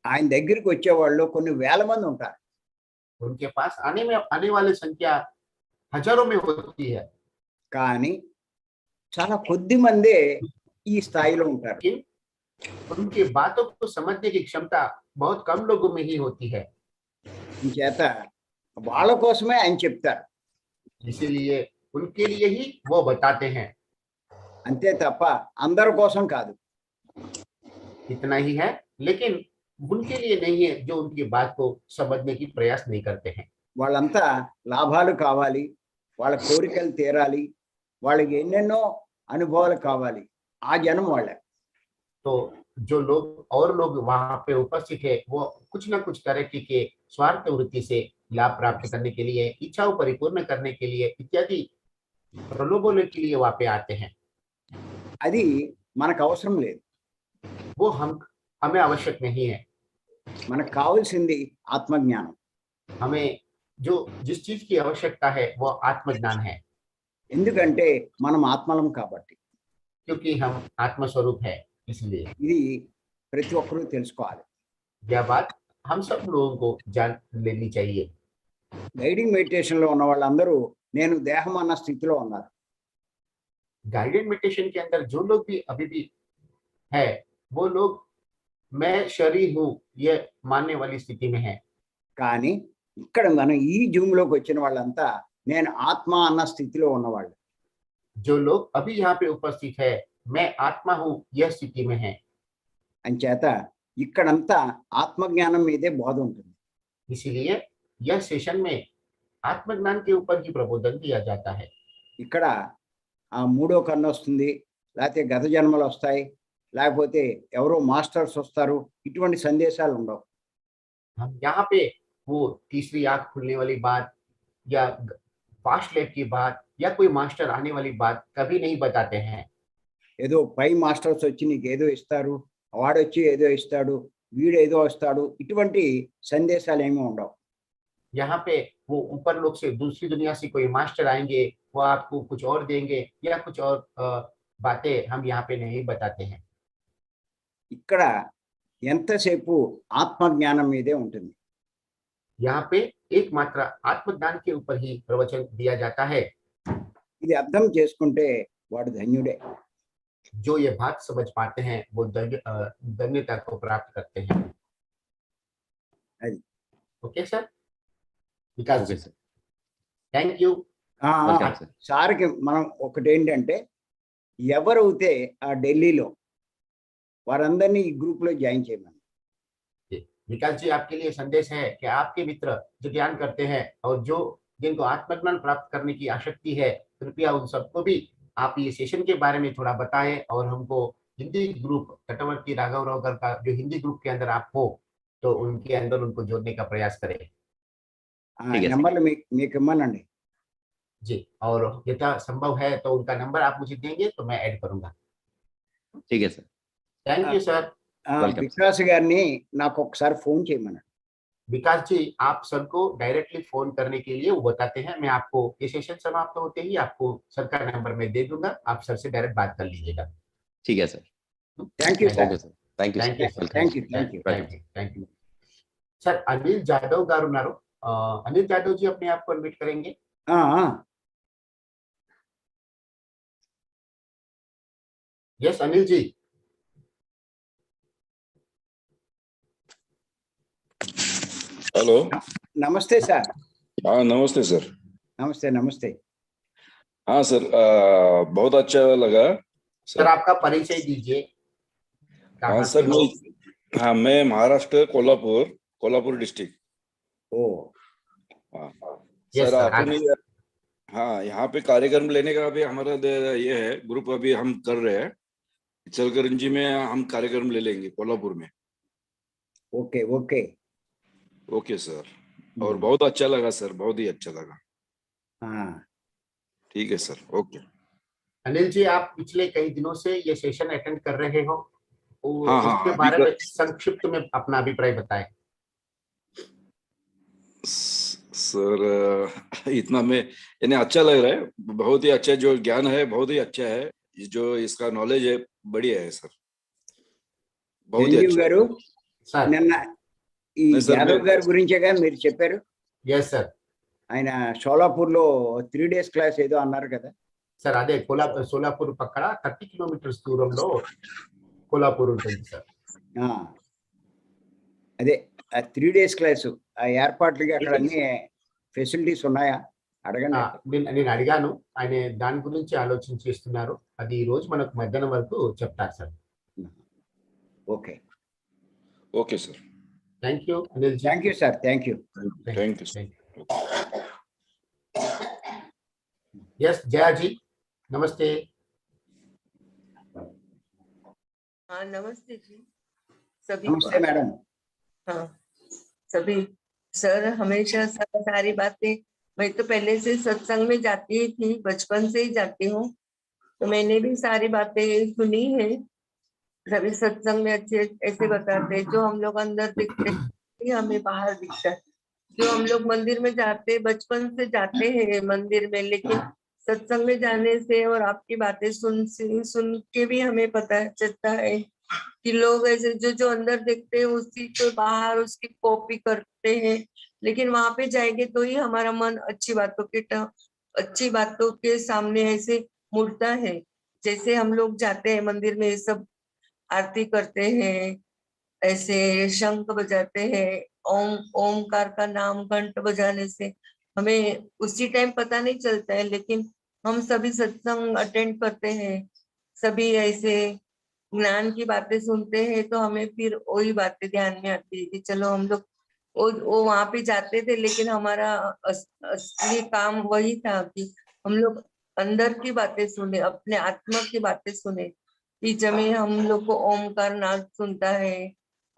ఆయన దగ్గరికి వచ్చే వాళ్ళు కొన్ని వేల మంది ఉంటారు, उनके पास आने वाली संख्या हजारों में होती है, కానీ చాలా కొద్ది మందే ఈ స్థాయిలో ఉంటారు. लेकिन उनकी बातों को समझने की क्षमता बहुत कम लोगों में ही होती है। చేత వాళ్ళ కోసమే ఆయన చెప్తారు, इसीलिए उनके लिए ही वो बताते हैं, అంతే తప్ప అందరి కోసం కాదు. इतना ही है, लेकिन उनके लिए नहीं है जो उनकी बात को समझने की प्रयास नहीं करते हैं। వాళ్ళంతా లాభాలు కావాలి, వాళ్ళ కోరికలు తీరాలి, వాళ్ళకి ఎన్నెన్నో అనుభవాలు కావాలి, ఆ జనం వాళ్ళే. तो जो लोग और लोग वहां पे उपस्थित है, वो कुछ ना कुछ तरह के स्वार्थ वृत्ति से लाभ प्राप्त करने के लिए, इच्छाओं परिपूर्ण करने के लिए इत्यादि प्रलोभों के लिए वहां पे आते हैं। అది మనకు అవసరం లేదు. वो हमें आवश्यक नहीं है। మనకు కావాల్సింది ఆత్మజ్ఞానం. हमें जिस चीज की आवश्यकता है वो आत्मज्ञान है, ఎందుకంటే మనం ఆత్మలం కాబట్టి. क्योंकि हम आत्मस्वरूप है। इसलिए ఇది ప్రతి ఒక్కరూ తెలుసుకోవాలి. यह बात हम सब लोगों को जान लेनी चाहिए। గైడింగ్ మెడిటేషన్ లో ఉన్న వాళ్ళందరూ నేను దేహం అన్న స్థితిలో ఉన్నారు. गाइडेड मेडिटेशन के अंदर जो लोग भी अभी भी है, वो लोग मैं शरीर हूँ ये मानने वाली स्थिति में है। కానీ ఇక్కడ మనం ఈ జూమ్ లోకి వచ్చిన వాళ్ళంతా నేను ఆత్మ అన్న స్థితిలో ఉన్నవాళ్ళు. जो लोग अभी यहाँ पे उपस्थित है, मैं आत्मा हूँ यह स्थिति में है। అంచేత ఇక్కడంతా ఆత్మజ్ఞానం మీదే బోధ ఉంటుంది. इसीलिए यह सेशन में आत्मज्ञान के ऊपर ही प्रबोधन दिया जाता है। ఇక్కడ ఆ మూడో కన్ను వస్తుంది, లేకపోతే గత జన్మలు వస్తాయి, లేకపోతే ఎవరో మాస్టర్స్ వస్తారు, ఇటువంటి సందేశాలు ఉండవు. हम यहाँ पे वो तीसरी आंख खुलने वाली बात या फास्ट लाइफ की बात या कोई मास्टर आने वाली बात कभी नहीं बताते हैं। ఏదో పై మాస్టర్స్ వచ్చి నీకు ఏదో ఇస్తారు, వాడొచ్చి ఏదో ఇస్తాడు, వీడు ఏదో ఇస్తాడు, ఇటువంటి సందేశాలు ఏమీ ఉండవు. यहाँ पे वो ऊपर लोग से दूसरी दुनिया से कोई मास्टर आएंगे, वो आपको कुछ और देंगे या कुछ और बातें हम यहाँ पे नहीं बताते हैं। ఇక్కడ ఎంతసేపు ఆత్మజ్ఞానం మీదే ఉంటుంది. यहाँ पे एकमात्र आत्मज्ञान के ऊपर ही प्रवचन दिया जाता है। ఇది అర్థం చేసుకుంటే వాడు ధన్యుడే. जो ये बात समझ पाते हैं वो धन्यता को प्राप्त करते हैं। ओके सर, विकास ओके जी, sir, thank you. Welcome sir. సార్కి మనం ఒకటి ఏంటంటే ఎవరైతే ఆ ఢిల్లీలో వారందరినీ ఈ గ్రూప్ లో జాయిన్ చేయమని. विकास जी, आपके लिए संदेश है कि आपके मित्र जो ध्यान करते हैं और जिनको आत्मज्ञान प्राप्त करने की आसक्ति है, कृपया उन सबको भी आप ये सेशन के बारे में थोड़ा बताएं और हमको हिंदी ग्रुप तटवर्ती राघव रावकर का जो हिंदी ग्रुप के अंदर आप हो तो उनके अंदर उनको जोड़ने का प्रयास करें। ठीक है, నెంబర్లు మీకు ఇమ్మనండి. जी, और यथा संभव है तो उनका नंबर आप मुझे देंगे तो मैं ऐड करूंगा। ठीक है sir. Thank you sir. Welcome. Vikas గారిని నాకు ఒకసారి ఫోన్ చేయమన్నాడు. विकास जी, आप सर को डायरेक्टली फोन करने के लिए वो बताते हैं। मैं आपको ये सेशन समाप्त होते ही आपको सर का नंबर मैं दे दूंगा, आप सर से डायरेक्ट बात कर लीजिएगा। ठीक है sir. Thank you Thank sir. Okay sir, thank you Thank you, sir, sir. Welcome. Thank you. Thank you. Sir Anil Jadhav garu उన్నారు. अनिल जादव जी अपने आप को अनम्यूट करेंगे। यस अनिल जी। हेलो। నమస్తే సార్. हाँ नमस्ते सर। నమస్తే. हाँ सर, बहुत अच्छा लगा सर आपका परिचय दीजिए। हाँ कहाँ सर, से हो? मैं महाराष्ट्र कोल्हापुर डिस्ट्रिक्ट। ఓ हाँ यस सर, सर, आपने हाँ यहाँ पे कार्यक्रम लेने का अभी हमारा ये है ग्रुप, अभी हम कर रहे हैं। इचलकरंजी में हम कार्यक्रम ले लेंगे कोल्हापुर में। ఓకే. Okay sir. और बहुत अच्छा लगा सर, बहुत ही अच्छा लगा। ठीक है सर, ओके। अनिल जी, आप पिछले कई दिनों से ये सेशन अटेंड कर रहे हो, हाँ, इसके अभी बारे में संक्षिप्त में अपना अभिप्राय बताएं। सर इतना में यानी अच्छा लग रहा है, बहुत ही अच्छा जो ज्ञान है बहुत ही अच्छा है, जो इसका नॉलेज है बढ़िया है सर, बहुत ही సంజీవ్ अच्छा। గారు, सर నిన్న ఈ नहीं सर, యాదవ్ గారి గురించేగా మీరు చెప్పారు. Yes sir. ఆయన షోలాపూర్ లో 3 days క్లాస్ ఏదో అన్నారు కదా. సార్ అదే సోలాపూర్ పక్కన 30 కిలోమీటర్స్ దూరంలో కోలాపూర్ ఉంటుంది సార్. అదే 3 days క్లాసు, ఆ ఏర్పాట్లకి అక్కడ అన్ని ఫెసిలిటీస్ ఉన్నాయా అడగండి. నేను అడిగాను, ఆయన దాని గురించి ఆలోచన చేస్తున్నారు. అది ఈ రోజు మనకు మధ్యాహ్నం వరకు చెప్తారు sir. Okay. Okay sir, thank you Anil ji. Thank you sir. Thank you. Thank you sir. Yes Jaya ji, नमस्ते। हाँ नमस्ते जी सभी। నమస్తే మేడం. हाँ सभी सर, हमेशा सारी बातें, मैं तो पहले से सत्संग में जाती ही थी, बचपन से ही जाती हूँ, तो मैंने भी सारी बातें सुनी है। सभी सत्संग में अच्छे ऐसे बताते हैं, जो हम लोग अंदर दिखते हैं हमें बाहर दिखता है। जो हम लोग मंदिर में जाते, बचपन से जाते हैं मंदिर में, लेकिन सत्संग में जाने से और आपकी बातें सुन के भी हमें पता चलता है कि लोग ऐसे जो अंदर देखते हैं उसी को बाहर उसकी कॉपी करते हैं। लेकिन वहां पे जाएंगे तो ही हमारा मन अच्छी बातों के सामने ऐसे मुड़ता है। जैसे हम लोग जाते हैं मंदिर में, सब आरती करते हैं, ऐसे शंख बजाते हैं, ओमकार का नाम घंट बजाने से हमें उसी टाइम पता नहीं चलता है, लेकिन हम सभी सत्संग अटेंड करते हैं, सभी ऐसे ज्ञान की बातें सुनते हैं, तो हमें फिर वही बातें ध्यान में आती है कि चलो हम लोग वो वहां पे जाते थे, लेकिन हमारा असली काम वही था कि हम लोग अंदर की बातें सुने, अपने आत्मा की बातें सुने। बीच में हम लोग को ओमकार नाद सुनता है,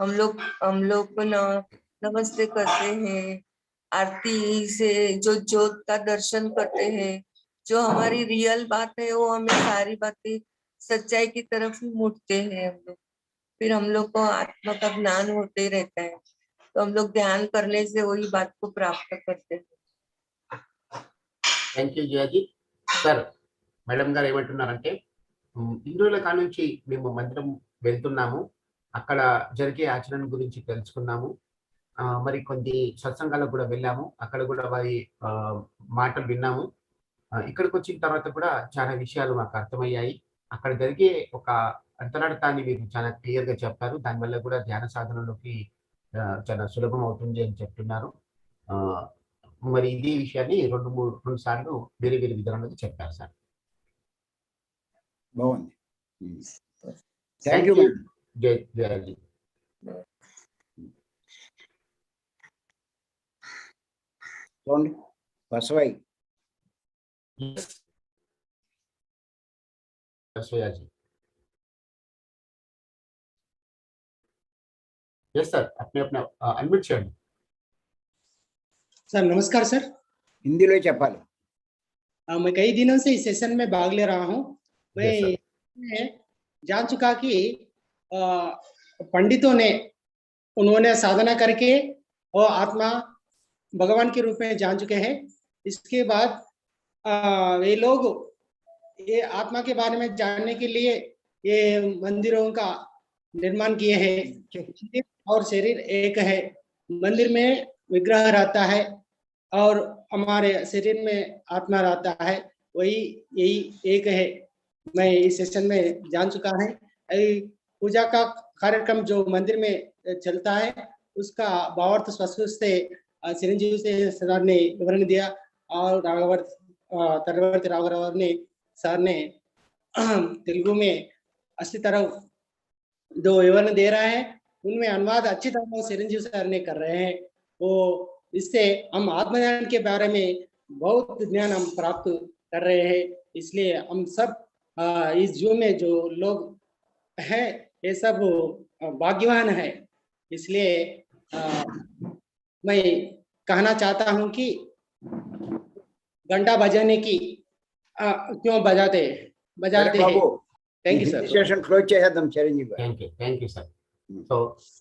हम लोग को नमस्ते करते हैं, आरती से जो ज्योत का दर्शन करते हैं, जो हमारी रियल बात है वो हमें सारी बातें सच्चाई की तरफ ही मुड़ते हैं हम लोग। फिर हम लोग को आत्मा का ज्ञान होते रहता है, तो हम लोग ध्यान करने से वही बात को प्राप्त करते हैं। Thank you Jaya ji. Sir madam గారు ఏమంటున్నారంటే, ఇన్ని రోజుల కాలం నుంచి మేము మందిరం వెళ్తున్నాము, అక్కడ జరిగే ఆచరణ గురించి తెలుసుకున్నాము, మరి కొన్ని సత్సంగాలకు కూడా వెళ్ళాము, అక్కడ కూడా వారి మాటలు విన్నాము. ఇక్కడికి వచ్చిన తర్వాత కూడా చాలా విషయాలు మాకు అర్థమయ్యాయి. అక్కడ జరిగే ఒక అంతరార్థాన్ని మీరు చాలా క్లియర్ గా చెప్పారు. దానివల్ల కూడా ధ్యాన సాధనలోకి చాలా సులభం అవుతుంది అని చెప్తున్నారు. మరి ఇదే విషయాన్ని రెండు సార్లు వేరే వేరే విధానంలో చెప్పారు సార్. బాగుంది. Thank you. జయజీ. చూడండి బసవయ్య. जी यस सर, अपने अपना अनम्यूट చేయండి. సార్ నమస్కారం సార్. హిందీలో చెప్పాలి. मैं कई दिनों से इस सेशन में भाग ले रहा हूँ। Yes, मैं जान चुका कि पंडितों ने उन्होंने साधना करके और आत्मा भगवान के रूप में जान चुके हैं। इसके बाद वे लोग ये आत्मा के बारे में जानने के लिए ये मंदिरों का निर्माण किए हैं और शरीर एक है। मंदिर में विग्रह रहता है और हमारे शरीर में आत्मा रहता है, वही यही एक है। मैं इस सेशन में जान चुका है। पूजा का कार्यक्रम जो मंदिर में चलता है उसका भावार्थ स्पष्ट से चिरंजीव से सर ने विवरण दिया और तरवर्ती राघव ने सर ने तेलुगु में अच्छी तरह जो विवरण दे रहा है उनमें अनुवाद अच्छी तरह चिरंजीव सर ने कर रहे हैं। वो इससे हम आत्मज्ञान के बारे में बहुत ज्ञान हम प्राप्त कर रहे हैं। इसलिए हम सब इस जीवन में जो लोग हैं ये सब भाग्यवान है। इसलिए मैं कहना चाहता हूं कि घंटा बजाने की क्यों बजाते हैं। Thank you sir. Session close చేద్దాం చిరంజీవి గారు। Thank you sir. तो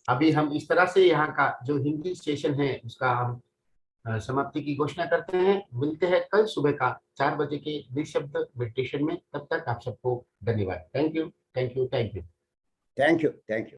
अभी हम इस तरह से यहाँ का जो हिंदी सेशन है उसका हम समाप्ति की घोषणा करते हैं। मिलते हैं कल सुबह का 4 बजे के निःशब्द मेडिटेशन में। तब तक आप सबको धन्यवाद। Thank you. Thank you